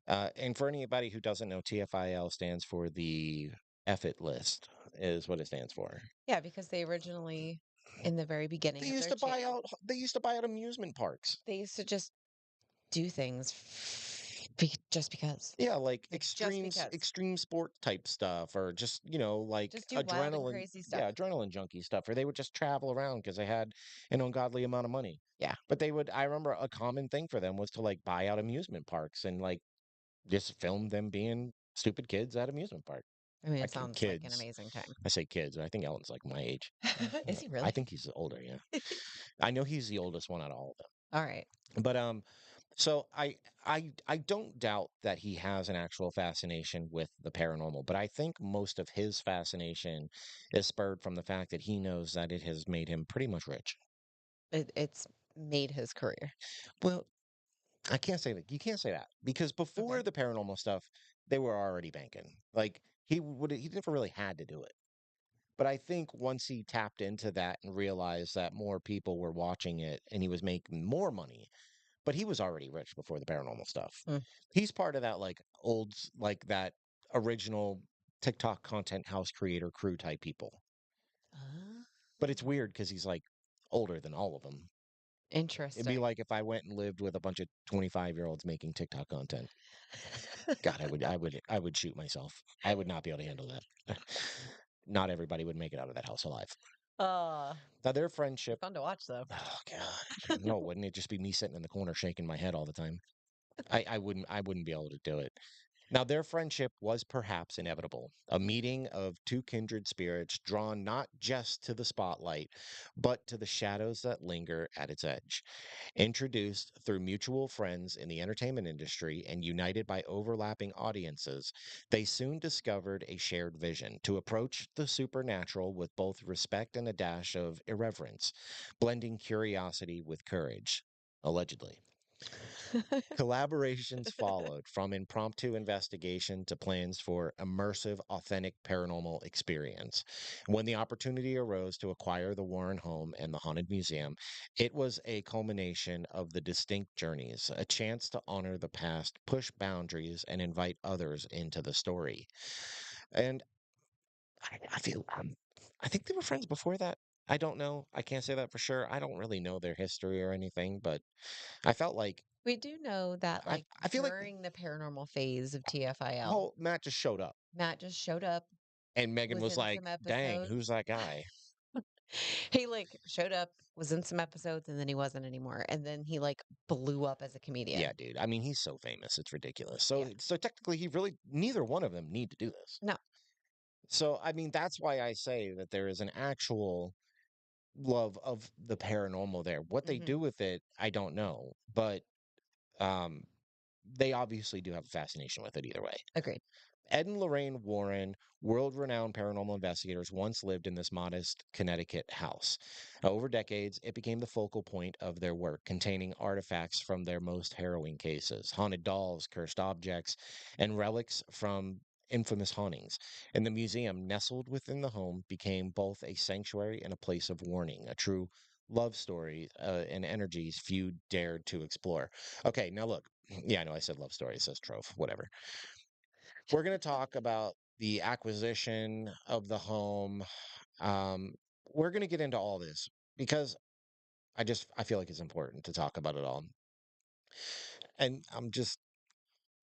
And for anybody who doesn't know, TFIL stands for the F it list, is what it stands for. Yeah, because they originally, in the very They beginning of used their to buy channel, out. They used to buy out amusement parks. they used to just do things Just because. Yeah, like Like, just because. extreme sport type stuff or just, like Just do wild and crazy stuff. adrenaline junkie stuff, or they would just travel around because they had an ungodly amount of money. Yeah. But I remember a common thing for them was to like buy out amusement parks and like just film them being stupid kids at amusement park. I mean, it Like sounds like an kids. amazing time. I say kids, I think Elton's like my age. Is he I really? think he's older, yeah. I know he's the oldest one out of all of All right. them. But so I don't doubt that he has an actual fascination with the paranormal, but I think most of his fascination is spurred from the fact that he knows that it has made him pretty much rich. It's made his career. Well, I can't say that. You can't say that because Okay. before the paranormal stuff, they were already banking. Like he never really had to do it. But I think once he tapped into that and realized that more people were watching it and he was making more money, but he was already rich before the paranormal stuff. Mm. He's part of that like that original TikTok content house creator crew type people. Ah, But it's weird because he's like older than all of them. It'd be interesting. like if I went and lived with a bunch of 25-year-olds making TikTok content. God, I would shoot myself. I would not be able to handle that. Not everybody would make it out of that house alive. Uh, Now their be friendship, fun to watch though. oh God, no, wouldn't it just be me sitting in the corner shaking my head all the time? I wouldn't be able to do it. Now, their friendship was perhaps inevitable, a meeting of two kindred spirits drawn not just to the spotlight, but to the shadows that linger at its edge. Introduced through mutual friends in the entertainment industry and united by overlapping audiences, they soon discovered a shared vision to approach the supernatural with both respect and a dash of irreverence, blending curiosity with courage. Allegedly. Collaborations followed, from impromptu investigation to plans for immersive, authentic paranormal experience. When the opportunity arose to acquire the Warren home and the Haunted Museum, it was a culmination of the distinct journeys, a chance to honor the past, push boundaries, and invite others into the story. And I feel, I think they were friends before that. I don't know. I can't say that for sure. I don't really know their history or anything, but I felt like We do know that, like, I feel like during the paranormal phase of TFIL, whole Matt just showed up, Matt just showed up, and Megan was was in like, some "Dang, episodes. who's that guy?" He, like, showed up, was in some episodes, and then he wasn't anymore, and then he, like, blew up as a Yeah, comedian. dude. I mean, he's so famous, it's ridiculous. Yeah. So technically, he really neither one of them need to do this. No. So I mean, that's why I say that there is an actual love of the paranormal there. What they Mhm. do with it, I don't know, but um, they obviously do have a fascination with it either way. Agreed. Ed and Lorraine Warren, world renowned paranormal investigators, once lived in this modest Connecticut house. Over decades, it became the focal point of their work, containing artifacts from their most harrowing cases, haunted dolls, cursed objects, and relics from infamous hauntings. And the museum, nestled within the home, became both a sanctuary and a place of warning, a true love story and energies few dared to explore. Okay, now look. Yeah, I know I said love story. It says trove, whatever. We're going to talk about the acquisition of the home. Um, we're going to get into all this because I feel like it's important to talk about it all. And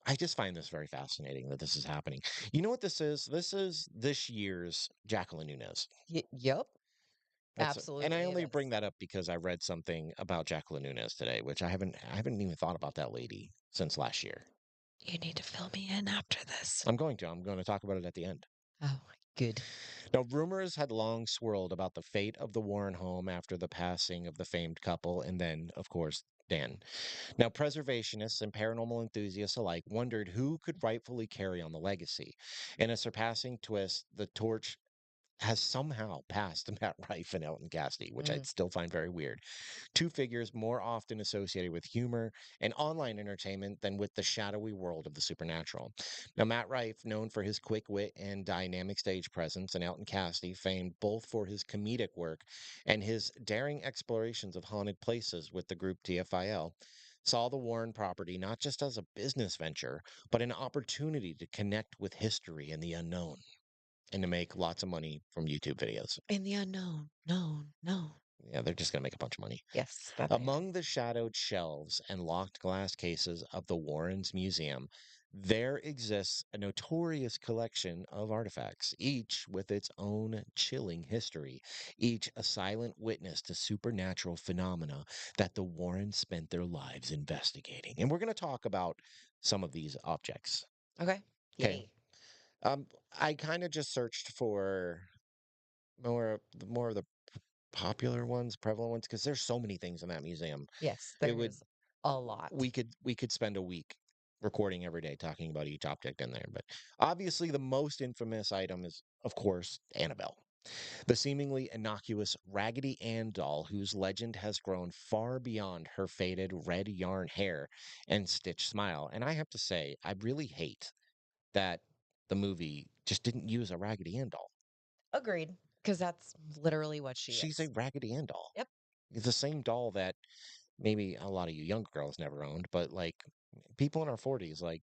I just find this very fascinating that this is happening. You know what this is? This is this year's Jacqueline Nunez. Yep. And I Absolutely, it only is. bring that up because I read something about Jacqueline Nunez today, which I haven't even thought about that lady since last year. You need to fill me in after this. I'm going to talk about it at the end. Oh, good. Now, rumors had long swirled about the fate of the Warren home after the passing of the famed couple, and then, of course, Dan. Now, preservationists and paranormal enthusiasts alike wondered who could rightfully carry on the legacy. In a surpassing twist, the torch has somehow passed to Matt Rife and Elton Cassidy, which I Mm. still find very weird. Two figures more often associated with humor and online entertainment than with the shadowy world of the supernatural. Now, Matt Rife, known for his quick wit and dynamic stage presence, and Elton Cassidy, famed both for his comedic work and his daring explorations of haunted places with the group TFIL, saw the Warren property not just as a business venture, but an opportunity to connect with history and the unknown and to make lots of money from YouTube videos. In the unknown. No, no. Yeah, they're just gonna make a bunch of money. Yes, that they are. Among the shadowed shelves and locked glass cases of the Warrens Museum, there exists a notorious collection of artifacts, each with its own chilling history, each a silent witness to supernatural phenomena that the Warrens spent their lives investigating. And we're going to talk about some of these objects. Okay. Okay. Yay. Um, I kind of just searched for more of the popular ones, prevalent ones, because there's so many things in that museum. Yes, It there would is a lot. we could spend a week recording every day talking about each object in there. But obviously the most infamous item is, of course, Annabelle. The seemingly innocuous Raggedy Ann doll whose legend has grown far beyond her faded red yarn hair and stitched smile. And I have to say, I really hate that the movie just didn't use a Raggedy Ann doll. Agreed. Because that's literally what she She's a is. Raggedy Ann doll. Yep. It's the same doll that maybe a lot of you younger girls never owned, but like people in our 40s, like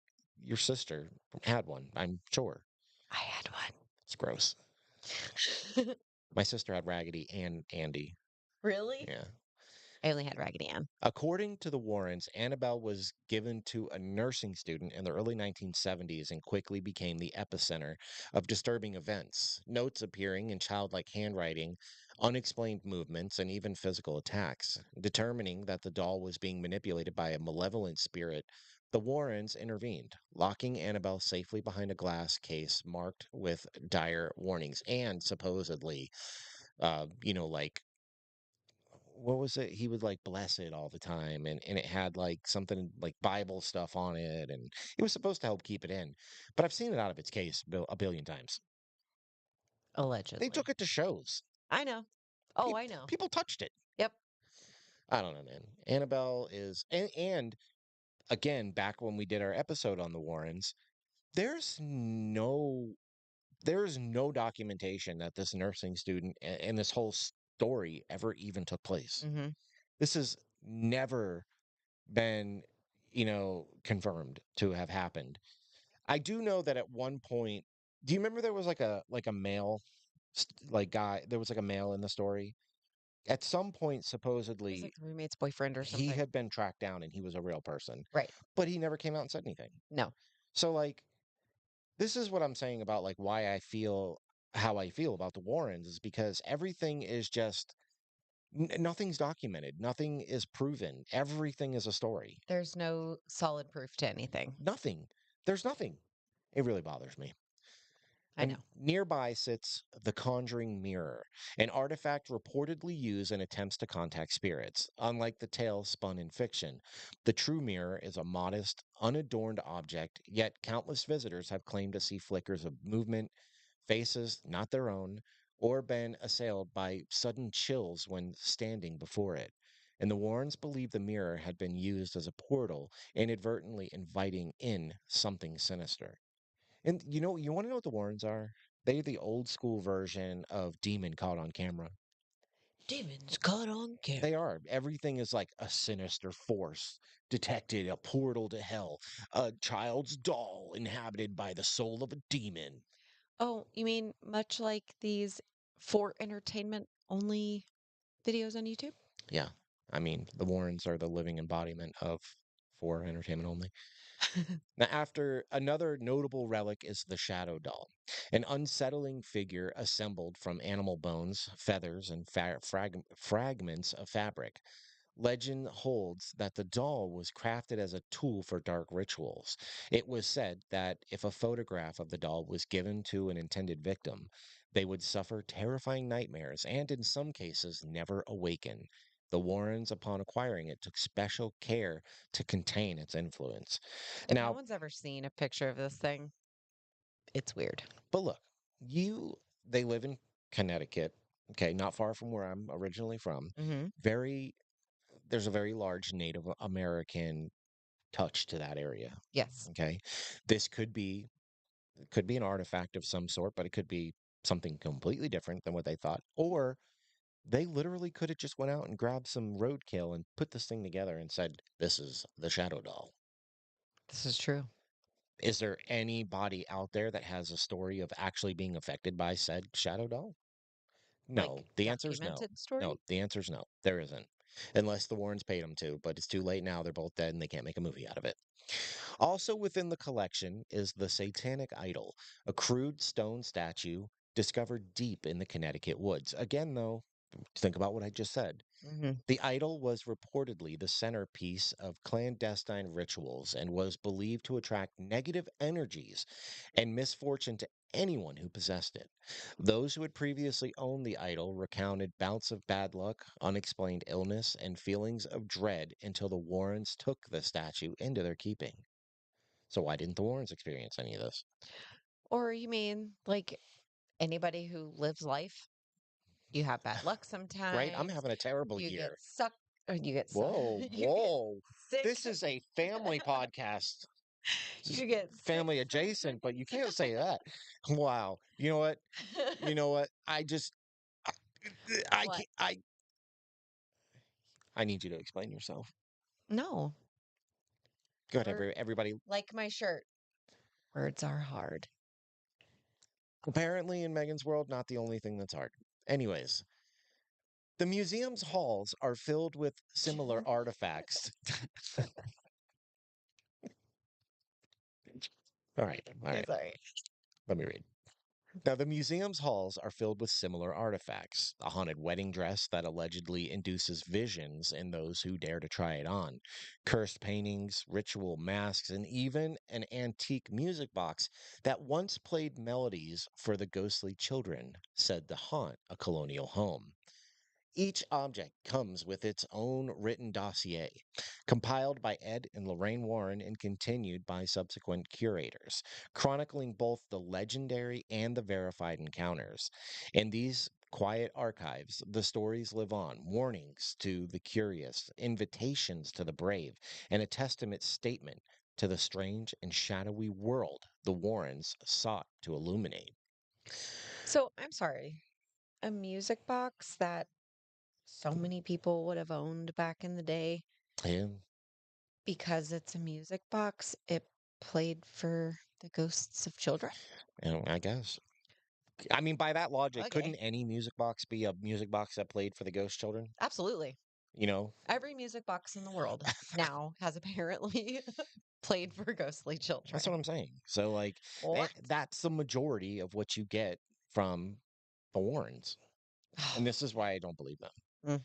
your sister had one, I'm sure. I had It's gross. one. My sister had Raggedy and Andy. Really? Yeah. I only had Raggedy Ann. According to the Warrens, Annabelle was given to a nursing student in the early 1970s and quickly became the epicenter of disturbing events, notes appearing in childlike handwriting, unexplained movements, and even physical attacks. Determining that the doll was being manipulated by a malevolent spirit, the Warrens intervened, locking Annabelle safely behind a glass case marked with dire warnings and supposedly, like what was it? He would like bless it all the time, and it had like something like Bible stuff on it, and it was supposed to help keep it in. But I've seen it out of its case a billion times. They took Allegedly. it to shows. I know. Oh, I People know. people touched it. Yep. I don't know, man. Annabelle is, and again, back when we did our episode on the Warrens, there's no there's no documentation that this nursing student and this whole story ever even took place. Hmm. This has never been, confirmed to have happened. I do know that at one point, do you remember there was like a male like guy, there was like a male in the story? At some point, It was supposedly, like the roommate's boyfriend or he something. had been tracked down and he was a real person, Right. but he never came out and said anything. No, So like this is what I'm saying about like why I feel how I feel about the Warrens is because everything is just nothing's documented, nothing is proven, everything is a story. there's no solid proof to anything. Nothing. There's nothing. It really bothers me. I And know. nearby sits the Conjuring Mirror, an artifact reportedly used in attempts to contact spirits. Unlike the tale spun in fiction, the true mirror is a modest, unadorned object, yet countless visitors have claimed to see flickers of movement, faces not their own, or been assailed by sudden chills when standing before it. And the Warrens believe the mirror had been used as a portal, inadvertently inviting in something sinister. And you want to know what the Warrens are? They're the old school version of Demon Caught on Camera. Demons caught on They camera. are. Everything is like a sinister force detected, a portal to hell, a child's doll inhabited by the soul of a demon. Oh, you mean much like these for entertainment only videos on YouTube? Yeah. I mean, the Warrens are the living embodiment of for entertainment only. Now, after another notable relic is the shadow doll, an unsettling figure assembled from animal bones, feathers, and fragments of fabric. Legend holds that the doll was crafted as a tool for dark rituals. It was said that if a photograph of the doll was given to an intended victim, they would suffer terrifying nightmares and, in some cases, never awaken. The Warrens, upon acquiring it, took special care to contain its influence. If no Now, one's ever seen a picture of this thing, it's weird. but look, they live in Connecticut, okay, not far from where I'm originally from. Hmm. Very, there's a very large Native American touch to that area. Yes. Okay. This could be an artifact of some sort, but it could be something completely different than what they thought. Or they literally could have just went out and grabbed some roadkill and put this thing together and said, "This is the shadow doll." This is true. Is there anybody out there that has a story of actually being affected by said shadow doll? No, Like, the answer is no. documented No, story? the answer is no. There isn't. Unless the Warrens paid them to, but it's too late now. They're both dead and they can't make a movie out of it. Also within the collection is the Satanic Idol, a crude stone statue discovered deep in the Connecticut woods. Again, though, think about what I just said. Mhm. The idol was reportedly the centerpiece of clandestine rituals and was believed to attract negative energies and misfortune to anyone who possessed it. Those who had previously owned the idol recounted bouts of bad luck, unexplained illness, and feelings of dread until the Warrens took the statue into their keeping. So, why didn't the Warrens experience any of this? Or you mean like anybody who lives life? You have bad luck Right? I'm sometimes. having a terrible You get year. sucked, or you get Whoa, you get whoa. sick. This is a family podcast. Just You get sick family adjacent, but you can't say sometimes. that. Wow. You know what? You know what? I, I What? can't I need you to explain yourself. No. Go ahead, Word everybody. like my shirt. Words are hard. Apparently in Megan's world, not the only thing that's hard. Anyways, the museum's halls are filled with similar artifacts. All right, all Okay, right. sorry. Let me read. Now, the museum's halls are filled with similar artifacts: a haunted wedding dress that allegedly induces visions in those who dare to try it on, cursed paintings, ritual masks, and even an antique music box that once played melodies for the ghostly children said to haunt a colonial home. Each object comes with its own written dossier, compiled by Ed and Lorraine Warren and continued by subsequent curators, chronicling both the legendary and the verified encounters. In these quiet archives, the stories live on: warnings to the curious, invitations to the brave, and a testament statement to the strange and shadowy world the Warrens sought to illuminate. So I'm sorry. A music box that so many people would have owned back in the day And, because it's a music box, it played for the ghosts of children? I guess. I mean, by that logic, couldn't Okay. any music box be a music box that played for the ghost children? Absolutely. You know, Every music box in the world now has apparently played for ghostly that's children. what I'm saying. So, like, What? that's the majority of what you get from the Warrens. And this is why I don't believe them. Mm,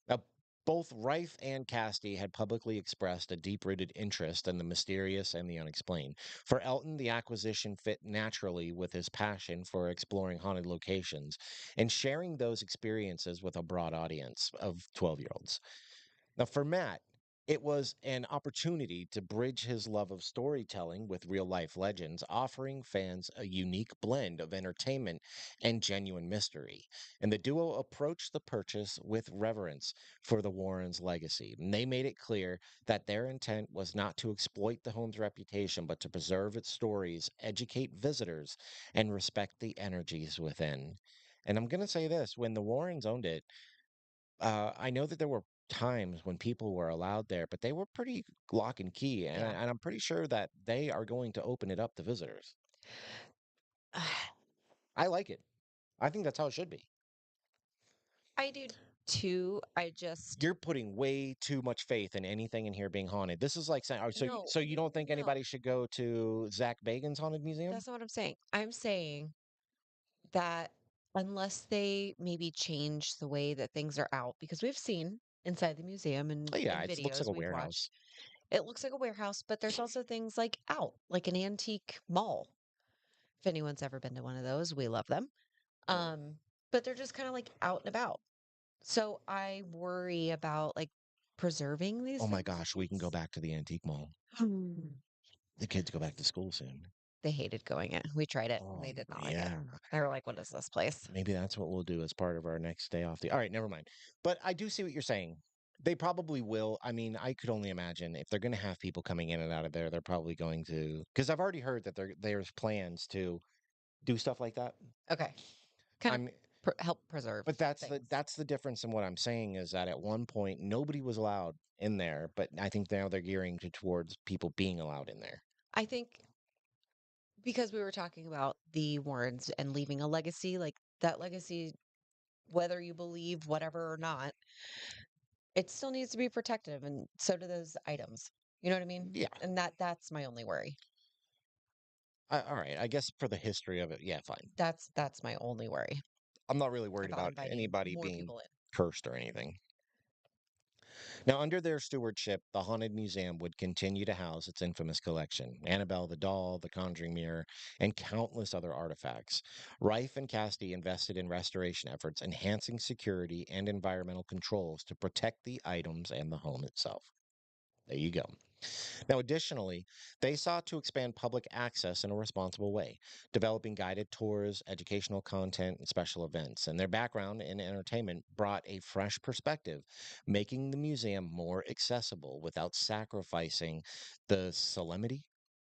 Now, both Rife and Casti had publicly expressed a deep rooted interest in the mysterious and the unexplained. For Elton, the acquisition fit naturally with his passion for exploring haunted locations and sharing those experiences with a broad audience of 12-year-olds. Now, for Matt, it was an opportunity to bridge his love of storytelling with real life legends, offering fans a unique blend of entertainment and genuine mystery. And the duo approached the purchase with reverence for the Warrens' legacy. And they made it clear that their intent was not to exploit the home's reputation, but to preserve its stories, educate visitors, and respect the energies within. And I'm going to say this: when the Warrens owned it, I know that there were times when people were allowed there, but they were pretty lock and key, yeah. and I'm pretty sure that they are going to open it up to visitors. I like it. I think that's how it should be. I do too. I just You're putting way too much faith in anything in here being haunted. This is like saying, oh, no, so you don't think no. anybody should go to Zach Bagan's haunted museum? That's not what I'm saying. I'm saying that unless they maybe change the way that things are out, because we've seen inside the museum and Oh, yeah, in it looks like videos a we've watched, warehouse. it looks like a warehouse, but there's also things like out, like an antique mall. If anyone's ever been to one of those, we love them. Mm. Um, but they're just kind of like out and about. So I worry about like preserving these Oh my things. gosh, we can go back to the antique mall. The kids go back to school soon. They hated going in. We tried it. Oh They did not like it. yeah. They were like, "What is this place?" Maybe that's what we'll do as part of our next day off the. All right, never mind. But I do see what you're saying. They probably will. I mean, I could only imagine if they're going to have people coming in and out of there, they're probably going to. Because I've already heard that there's plans to do stuff like that. Okay. Kind of I'm, help preserve but that's the things. that's the difference in what I'm saying is that at one point nobody was allowed in there, but I think now they're gearing towards people being allowed in there. I think because we were talking about the Warrens and leaving a legacy, like that legacy whether you believe whatever or not, it still needs to be protected, and so do those items. You know what I mean? Yeah. And that's my only worry. All right. I guess for the history of it, yeah, fine. That's my only worry I'm not really worried about about inviting anybody more being people in. cursed or anything. Now, under their stewardship, the Haunted Museum would continue to house its infamous collection: Annabelle the doll, the Conjuring mirror, and countless other artifacts. Rife and Casti invested in restoration efforts, enhancing security and environmental controls to protect the items and the home itself. There you go. Now, additionally, they sought to expand public access in a responsible way, developing guided tours, educational content, and special events. And their background in entertainment brought a fresh perspective, making the museum more accessible without sacrificing the solemnity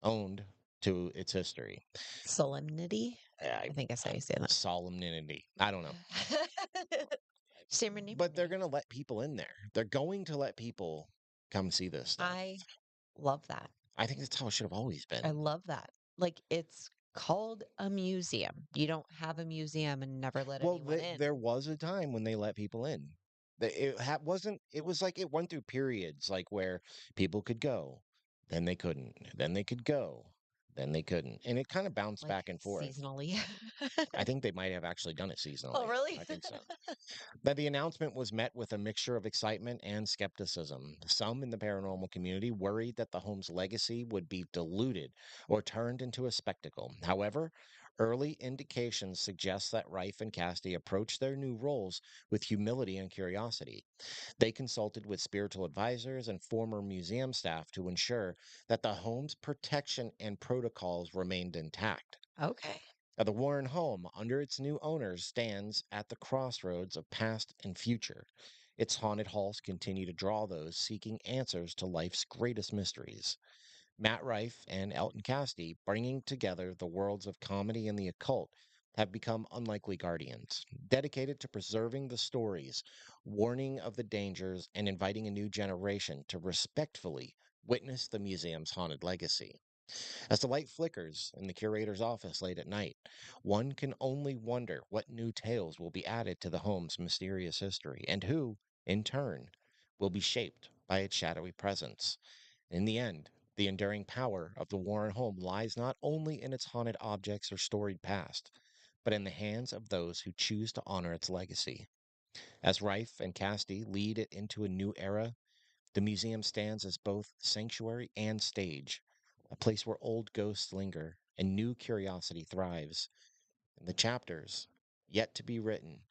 owned to its history. Solemnity? I, I think that's how you say that. solemnity. I don't know. But they're Serenity. going to let people in there. They're going to let people come see this stuff. I love that. I think that's how it should have always I been. love that. Like, it's called a museum. You don't have a museum and never let Well, anyone in. there was a time when they let people in. Wasn't. It was like it went through periods, like where people could go, then they couldn't, then they could go, then they couldn't, and it kind of bounced Like, back and forth. seasonally. I think they might have actually done it Oh, seasonally. really? I think so. That the announcement was met with a mixture of excitement and skepticism. Some in the paranormal community worried that the home's legacy would be diluted or turned into a spectacle. However, early indications suggest that Rife and Casti approached their new roles with humility and curiosity. They consulted with spiritual advisors and former museum staff to ensure that the home's protection and protocols remained intact. Okay. Now, the Warren home, under its new owners, stands at the crossroads of past and future. Its haunted halls continue to draw those seeking answers to life's greatest mysteries. Matt Rife and Elton Casti, bringing together the worlds of comedy and the occult, have become unlikely guardians, dedicated to preserving the stories, warning of the dangers, and inviting a new generation to respectfully witness the museum's haunted legacy. As the light flickers in the curator's office late at night, one can only wonder what new tales will be added to the home's mysterious history, and who, in turn, will be shaped by its shadowy presence. In the end, the enduring power of the Warren home lies not only in its haunted objects or storied past, but in the hands of those who choose to honor its legacy. As Rife and Casti lead it into a new era, the museum stands as both sanctuary and stage, a place where old ghosts linger and new curiosity thrives. And the chapters, yet to be written,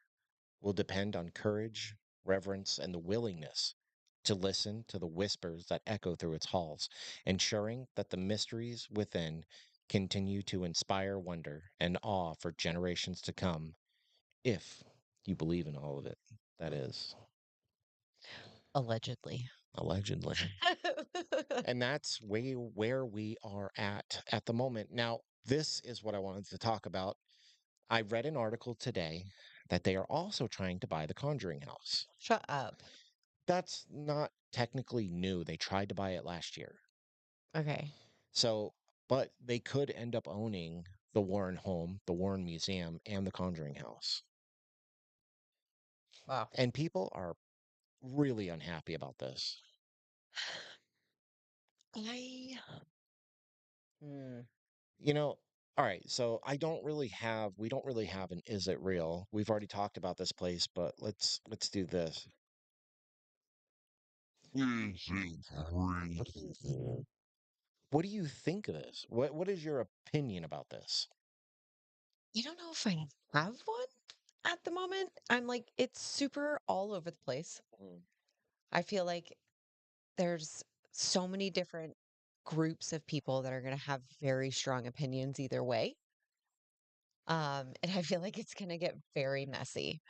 will depend on courage, reverence, and the willingness to listen to the whispers that echo through its halls, ensuring that the mysteries within continue to inspire wonder and awe for generations to come, if you believe in all of it. That is, Allegedly. allegedly. And that's where we are at the moment. Now, this is what I wanted to talk about. I read an article today that they are also trying to buy the Conjuring house. Shut up. That's not technically new. They tried to buy it last year. Okay. So, but they could end up owning the Warren home, the Warren Museum, and the Conjuring house. Wow. And people are really unhappy about this. I Hmm. You know, all right, so we don't really have an is it real? We've already talked about this place, but let's do this. What do you think of this? What is your opinion about this? I don't know if I have one at the moment. I'm like, it's super all over the place. Mm. I feel like there's so many different groups of people that are going to have very strong opinions either way. And I feel like it's going to get very messy.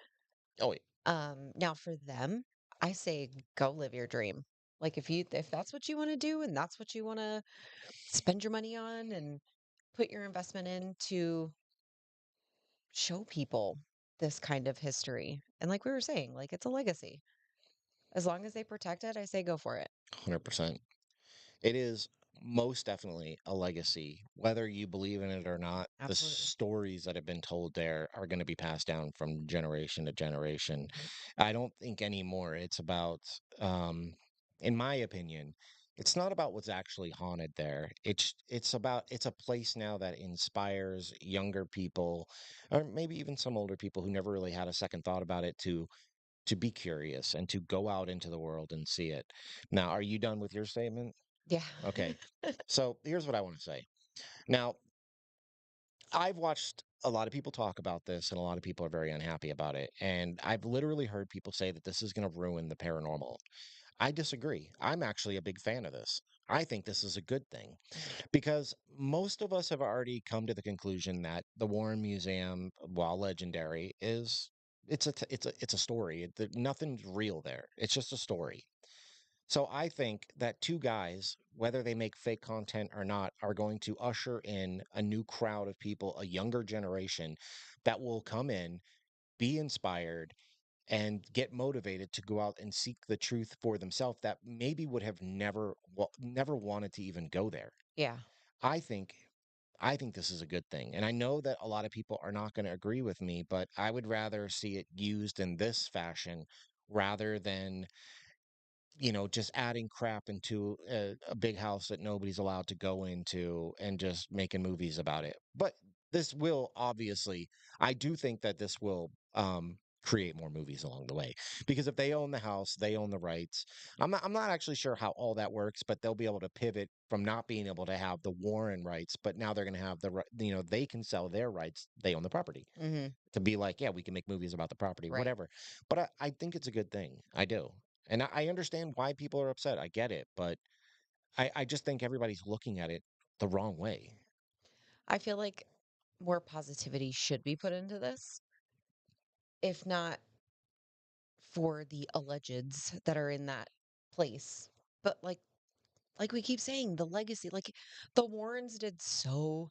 Oh wait, Now for them, I say go live your dream. Like, if that's what you want to do and that's what you want to spend your money on and put your investment in to show people this kind of history. And like we were saying, like, it's a legacy. As long as they protect it, I say go for it. 100%. It is. most definitely a legacy. Whether you believe in it or not, the Absolutely. stories that have been told there are going to be passed down from generation to generation. I don't think anymore it's about, um, in my opinion, it's not about what's actually haunted there. It's a place now that inspires younger people, or maybe even some older people who never really had a second thought about it, to be curious and to go out into the world and see it. Now, are you done with your statement? Yeah. Okay. So here's what I want to say. Now, I've watched a lot of people talk about this, and a lot of people are very unhappy about it. And I've literally heard people say that this is going to ruin the paranormal. I disagree. I'm actually a big fan of this. I think this is a good thing Mhm. because most of us have already come to the conclusion that the Warren Museum, while legendary, is it's a story. Nothing's real there. It's just a story. So I think that two guys, whether they make fake content or not, are going to usher in a new crowd of people, a younger generation that will come in, be inspired, and get motivated to go out and seek the truth for themselves that maybe would have never wanted to even go there. Yeah. I think I think this is a good thing. And I know that a lot of people are not going to agree with me, but I would rather see it used in this fashion rather than just adding crap into a big house that nobody's allowed to go into and just making movies about it. But this will obviously, I do think that this will create more movies along the way because if they own the house, they own the rights. I'm not actually sure how all that works, but they'll be able to pivot from not being able to have the Warren rights, but now they're going to have they can sell their rights. They own the property Mhm. to be like, yeah, we can make movies about the property, Right. whatever. But I think it's a good thing. I do. And I understand why people are upset. I get it. But I just think everybody's looking at it the wrong way. I feel like more positivity should be put into this, if not for the allegeds that are in that place. But like we keep saying, the legacy, like the Warrens did so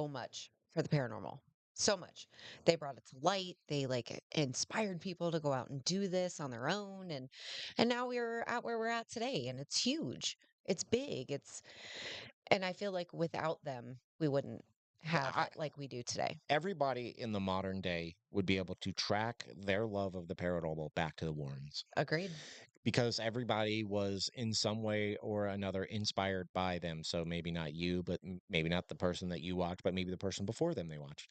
much for the paranormal. So much. They brought it to light. They like inspired people to go out and do this on their own and now we're at where we're at today and it's huge. It's big. It's and I feel like without them we wouldn't have I, it like we do today. everybody in the modern day would be able to track their love of the paranormal back to the Warrens Agreed. because everybody was in some way or another inspired by them. So maybe not you, but maybe not the person that you watched, but maybe the person before them they watched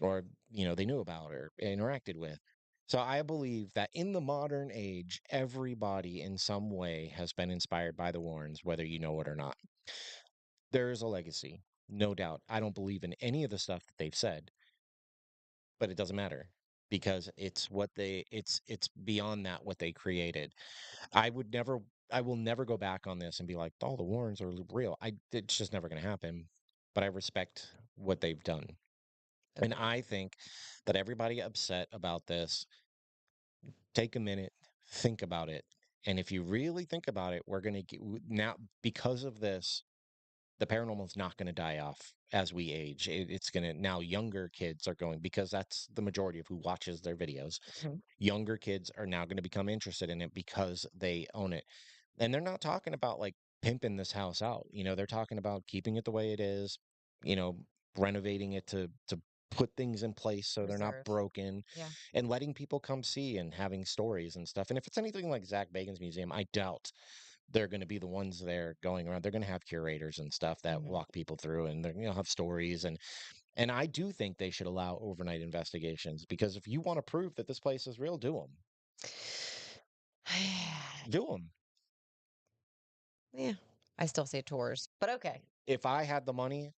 or they knew about or interacted with. So I believe that in the modern age, everybody in some way has been inspired by the Warrens, whether you know it or not. There is a legacy, no doubt. I don't believe in any of the stuff that they've said, but it doesn't matter because it's beyond that what they created. I would never I will never go back on this and be like, "Oh, the Warrens are real." It's just never going to happen. But I respect what they've done. And Agreed. I think that everybody upset about this, take a minute, think about it. And if you really think about it, we're going to get now because of this, the paranormal is not going to die off as we age. It's going to now younger kids are going because that's the majority of who watches their videos. Mhm. Younger kids are now going to become interested in it because they own it. And they're not talking about like pimping this house out. They're talking about keeping it the way it is, you know, renovating it to put things in place so they're not Preserve. broken Yeah. and letting people come see and having stories and stuff. And if it's anything like Zach Bagan's museum, I doubt they're going to be the ones there going around. They're going to have curators and stuff that Mhm. walk people through and they're have stories and I do think they should allow overnight investigations because if you want to prove that this place is real, do them. Do them. Yeah. I still say tours, but okay. If I had the money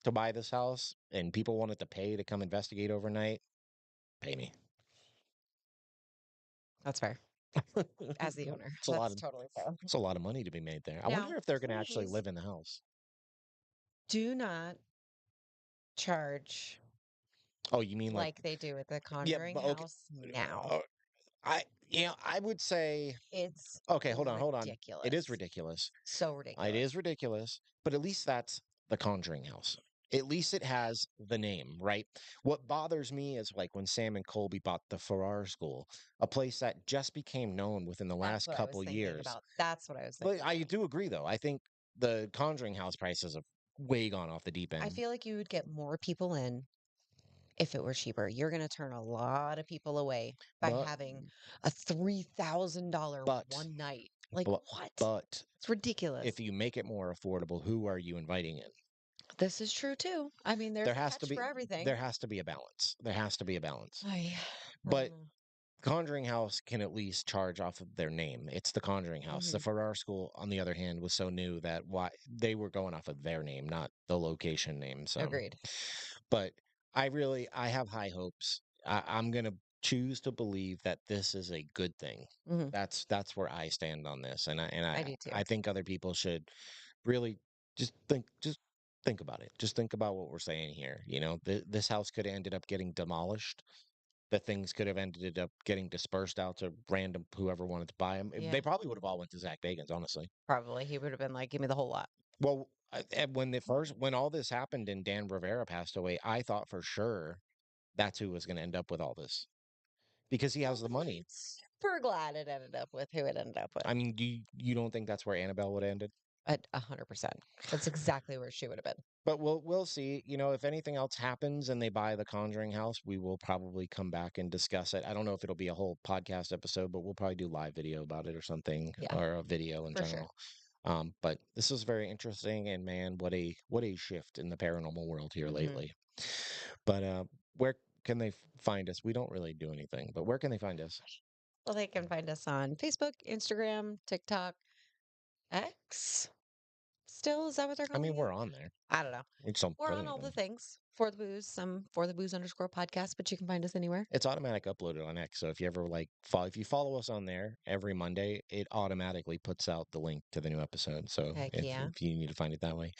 to buy this house and people wanted to pay to come investigate overnight, pay me. That's fair. As the owner, It's a lot that's of totally fair. it's a lot of money to be made there. I wonder Now, if they're going to actually please live in the house. do not charge Oh, you mean like like they do at the yeah, Conjuring but okay. house now. Uh, I would say It's okay, hold on. It is ridiculous. ridiculous. So It is ridiculous. ridiculous, but at least that's the Conjuring house. At least it has the name, right? What bothers me is like when Sam and Colby bought the Farrar School, a place that just became known within the That's last what I was couple thinking years. about. That's what I was But thinking I about. do agree, though. I think the Conjuring House prices have way gone off the deep I end. feel like you would get more people in if it were cheaper. You're gonna turn a lot of people away by But having a $3,000 but one night. Like, but what? but It's ridiculous. if you make it more affordable, who are you inviting in? This is true too. I mean, there's There a has to catch for be everything. there has to be a balance. There has to be a balance. I don't But know. Conjuring House can at least charge off of their name. It's the Conjuring House. The Hmm. Farrar School, on the other hand, was so new that why they were going off of their name, not the location name. So, Agreed. but I have high hopes. I'm gonna choose to believe that this is a good thing. Hmm. That's where I stand on this, and I do too. I think other people should really just think about it. Just think about what we're saying here. You know, this house could have ended up getting demolished. The things could have ended up getting dispersed out to random whoever wanted to buy them. Yeah, They probably would have all went to Zach Bagans, honestly. probably. He would have been like, give me the whole lot. Well, and when all this happened and Dan Rivera passed away, I thought for sure that's who was going to end up with all this because he has Well, the money. super glad it ended up with who it ended up with. I mean, you don't think that's where Annabelle would have ended? At 100%. That's exactly where she would have been. But we'll see. You know, if anything else happens and they buy the Conjuring house, we will probably come back and discuss it. I don't know if it'll be a whole podcast episode, but we'll probably do live video about it or something, Yeah, or a video in for sure. general. But this is very interesting, and man, what a shift in the paranormal world here Hmm. lately. But where can they find us? We don't really do anything, but where can they find us? Well, they can find us on Facebook, Instagram, TikTok, X. Still, is that what they're I calling mean, it? we're on there. I don't know. We just don't We're put on all the anything. things for the booze, some for the booze underscore podcast, but you can find us anywhere. It's automatic uploaded on X. So if you ever if you follow us on there every Monday, it automatically puts out the link to the new episode. So Heck yeah. if you need to find it that way,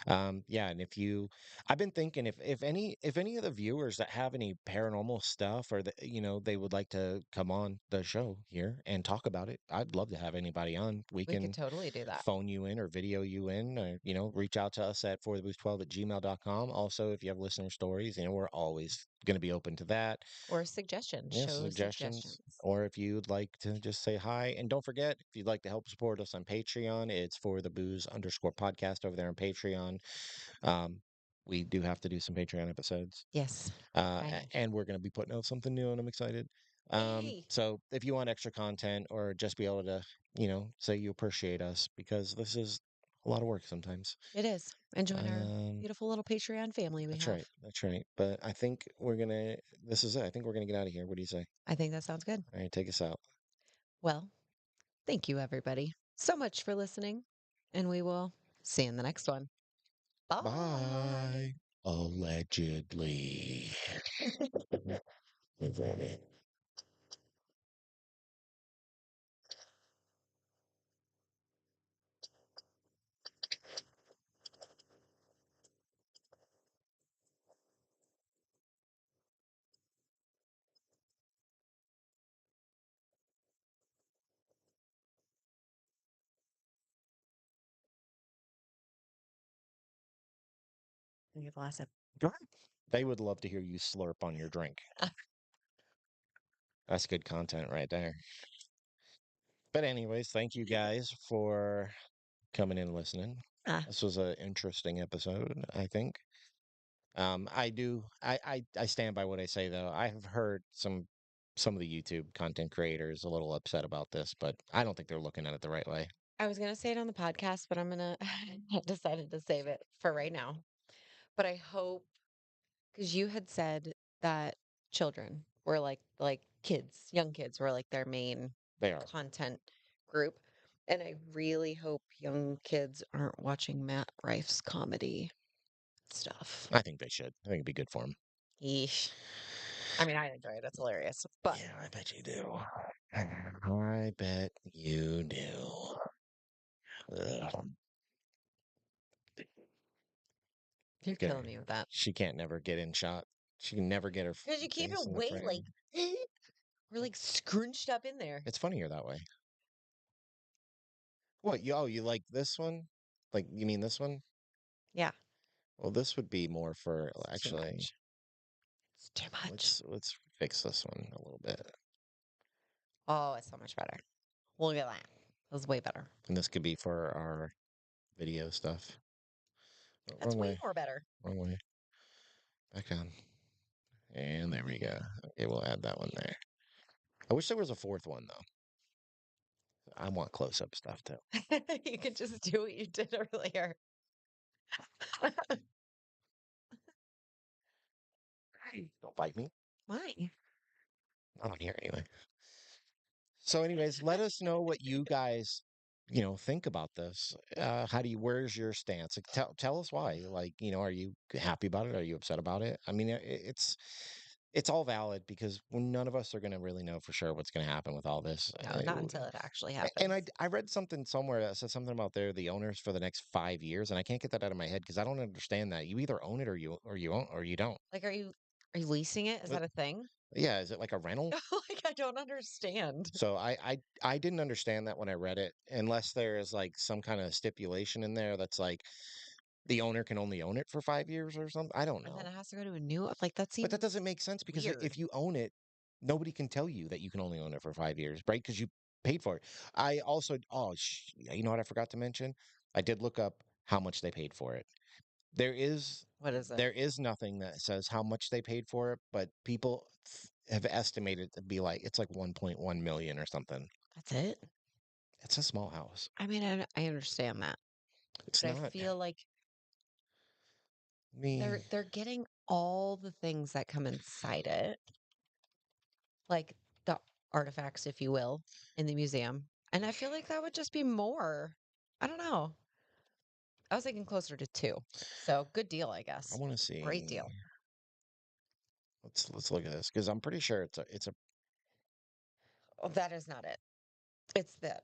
yeah. And if you, I've been thinking if any of the viewers that have any paranormal stuff or that they would like to come on the show here and talk about it, I'd love to have anybody on. We We could can totally do that. phone you in or video you in, or reach out to us at fortheboost12 at gmail.com. Also, if you have listener stories, we're always going to be open to that. Or suggestions, Yeah, show suggestions, suggestions. or if you'd like to just say hi. And don't forget, if you'd like to help support us on Patreon, it's for the booze underscore podcast over there on Patreon. Um, we do have to do some Patreon episodes, Yes, I know. and we're going to be putting out something new, and I'm excited. Yay! So if you want extra content or just be able to, say you appreciate us because this is a lot of work sometimes. It is. And join our Um, beautiful little Patreon family we that's have. right. That's right. But I think this is it. I think we're gonna get out of here. What do you say? I think that sounds good. All right, take us out. Well, thank you, everybody, so much for listening, and we will see you in the next one. Bye. Bye. Allegedly. I think the last Go ahead. They would love to hear you slurp on your drink. That's good content right there. But anyways, thank you guys for coming in and listening. ah, This was an interesting episode, I think. I stand by what I say though. I have heard some of the YouTube content creators a little upset about this, but I don't think they're looking at it the right way. I was gonna say it on the podcast, but I'm gonna I decided to save it for right now. But I hope because you had said that children were like kids, young kids were like their main They are. content group. And I really hope young kids aren't watching Matt Rife's comedy stuff. I think they should. I think it'd be good for them. Yeesh. I mean, I enjoy it. It's hilarious. But Yeah, I bet you do. I bet you do. Ugh. you're Get killing me with that. She can't never get in shot. She can never get her Because you keep face it in the way like frame. we're like scrunched up in there. It's funnier that way. What? You like this one? Like you mean this one? Yeah, Well, this would be more for it's too actually. much. It's too much. Let's fix this one a little bit, Oh, it's so much better. Look at that. That's way better. and this could be for our video stuff. Oh, That's wrong way way. more better. Wrong way. Back on. And there we go. Okay, we'll add that one there. I wish there was a fourth one though. I want close-up stuff too. You could just do what you did earlier. Hey, don't bite me. Why? Not on here anyway. So, anyways, let us know what you guys, think about this. How do you? Where's your stance? Like, tell us why. Like, are you happy about it? Are you upset about it? I mean, it's all valid because none of us are going to really know for sure what's going to happen with all this. No, not until it actually And happens. I read something somewhere that said something about they're the owners for the next 5 years, and I can't get that out of my head because I don't understand that. You either own it or you don't. Like, are you leasing it? Is But that a thing? yeah, is it like a rental? Like, I don't understand. So I didn't understand that when I read it, unless there is like some kind of stipulation in there that's like the owner can only own it for 5 years or something. I don't And then know. it has to go to a new like, that But that seems doesn't make sense because weird. if you own it, nobody can tell you that you can only own it for 5 years, right? Because you paid for it. I also, you know what I forgot to mention? I did look up how much they paid for it. There is What is it? there is nothing that says how much they paid for it, but people have estimated to be like it's like 1.1 million or something. That's it? It's a small house. I mean, I understand that, It's but I not feel like me. they're getting all the things that come inside it, like the artifacts, if you will, in the museum. And I feel like that would just be more. I don't know. I was thinking closer to 2. So, good deal, I I guess. want to Great see. deal. Let's look at this because I'm pretty sure it's a. Oh, that is not it. It's the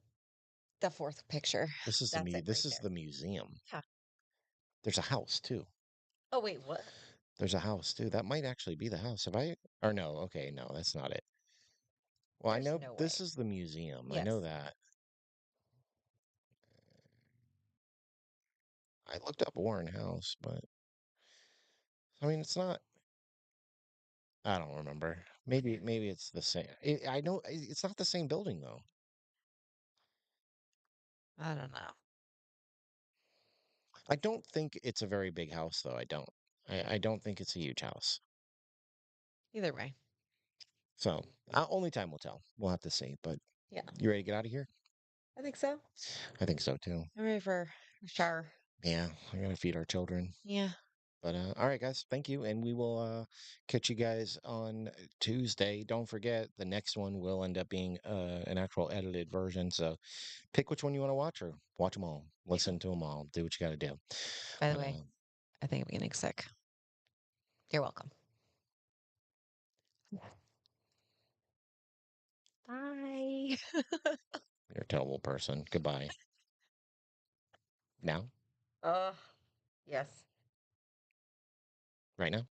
4th picture. That's it right This is there. the museum. Yeah. There's a house too. Oh, wait, what? There's a house too. That might actually be the house. Have I? Or no? Okay, no, that's not it. Well, I There's know no this way. is the museum. I know Yes. that. I looked up Warren House, but I mean, it's not. I don't remember. Maybe it's the same. I know it's not the same building though. I don't know. I don't think it's a very big house though. I don't. I don't think it's a huge house. Either way. So only time will tell. We'll have to see. But Yeah, you ready to get out of here? I think so. I think so too. I'm ready for a shower. Yeah, I gotta feed our children. Yeah. But all right, guys, thank you, and we will catch you guys on Tuesday. Don't forget, the next one will end up being an actual edited version. So pick which one you want to watch, or watch them all, Yeah. listen to them all, do what you got to do. By the But way, I think I'm getting sick. You're welcome. Bye. you're a terrible person. Goodbye. Now, Uh, yes. right now.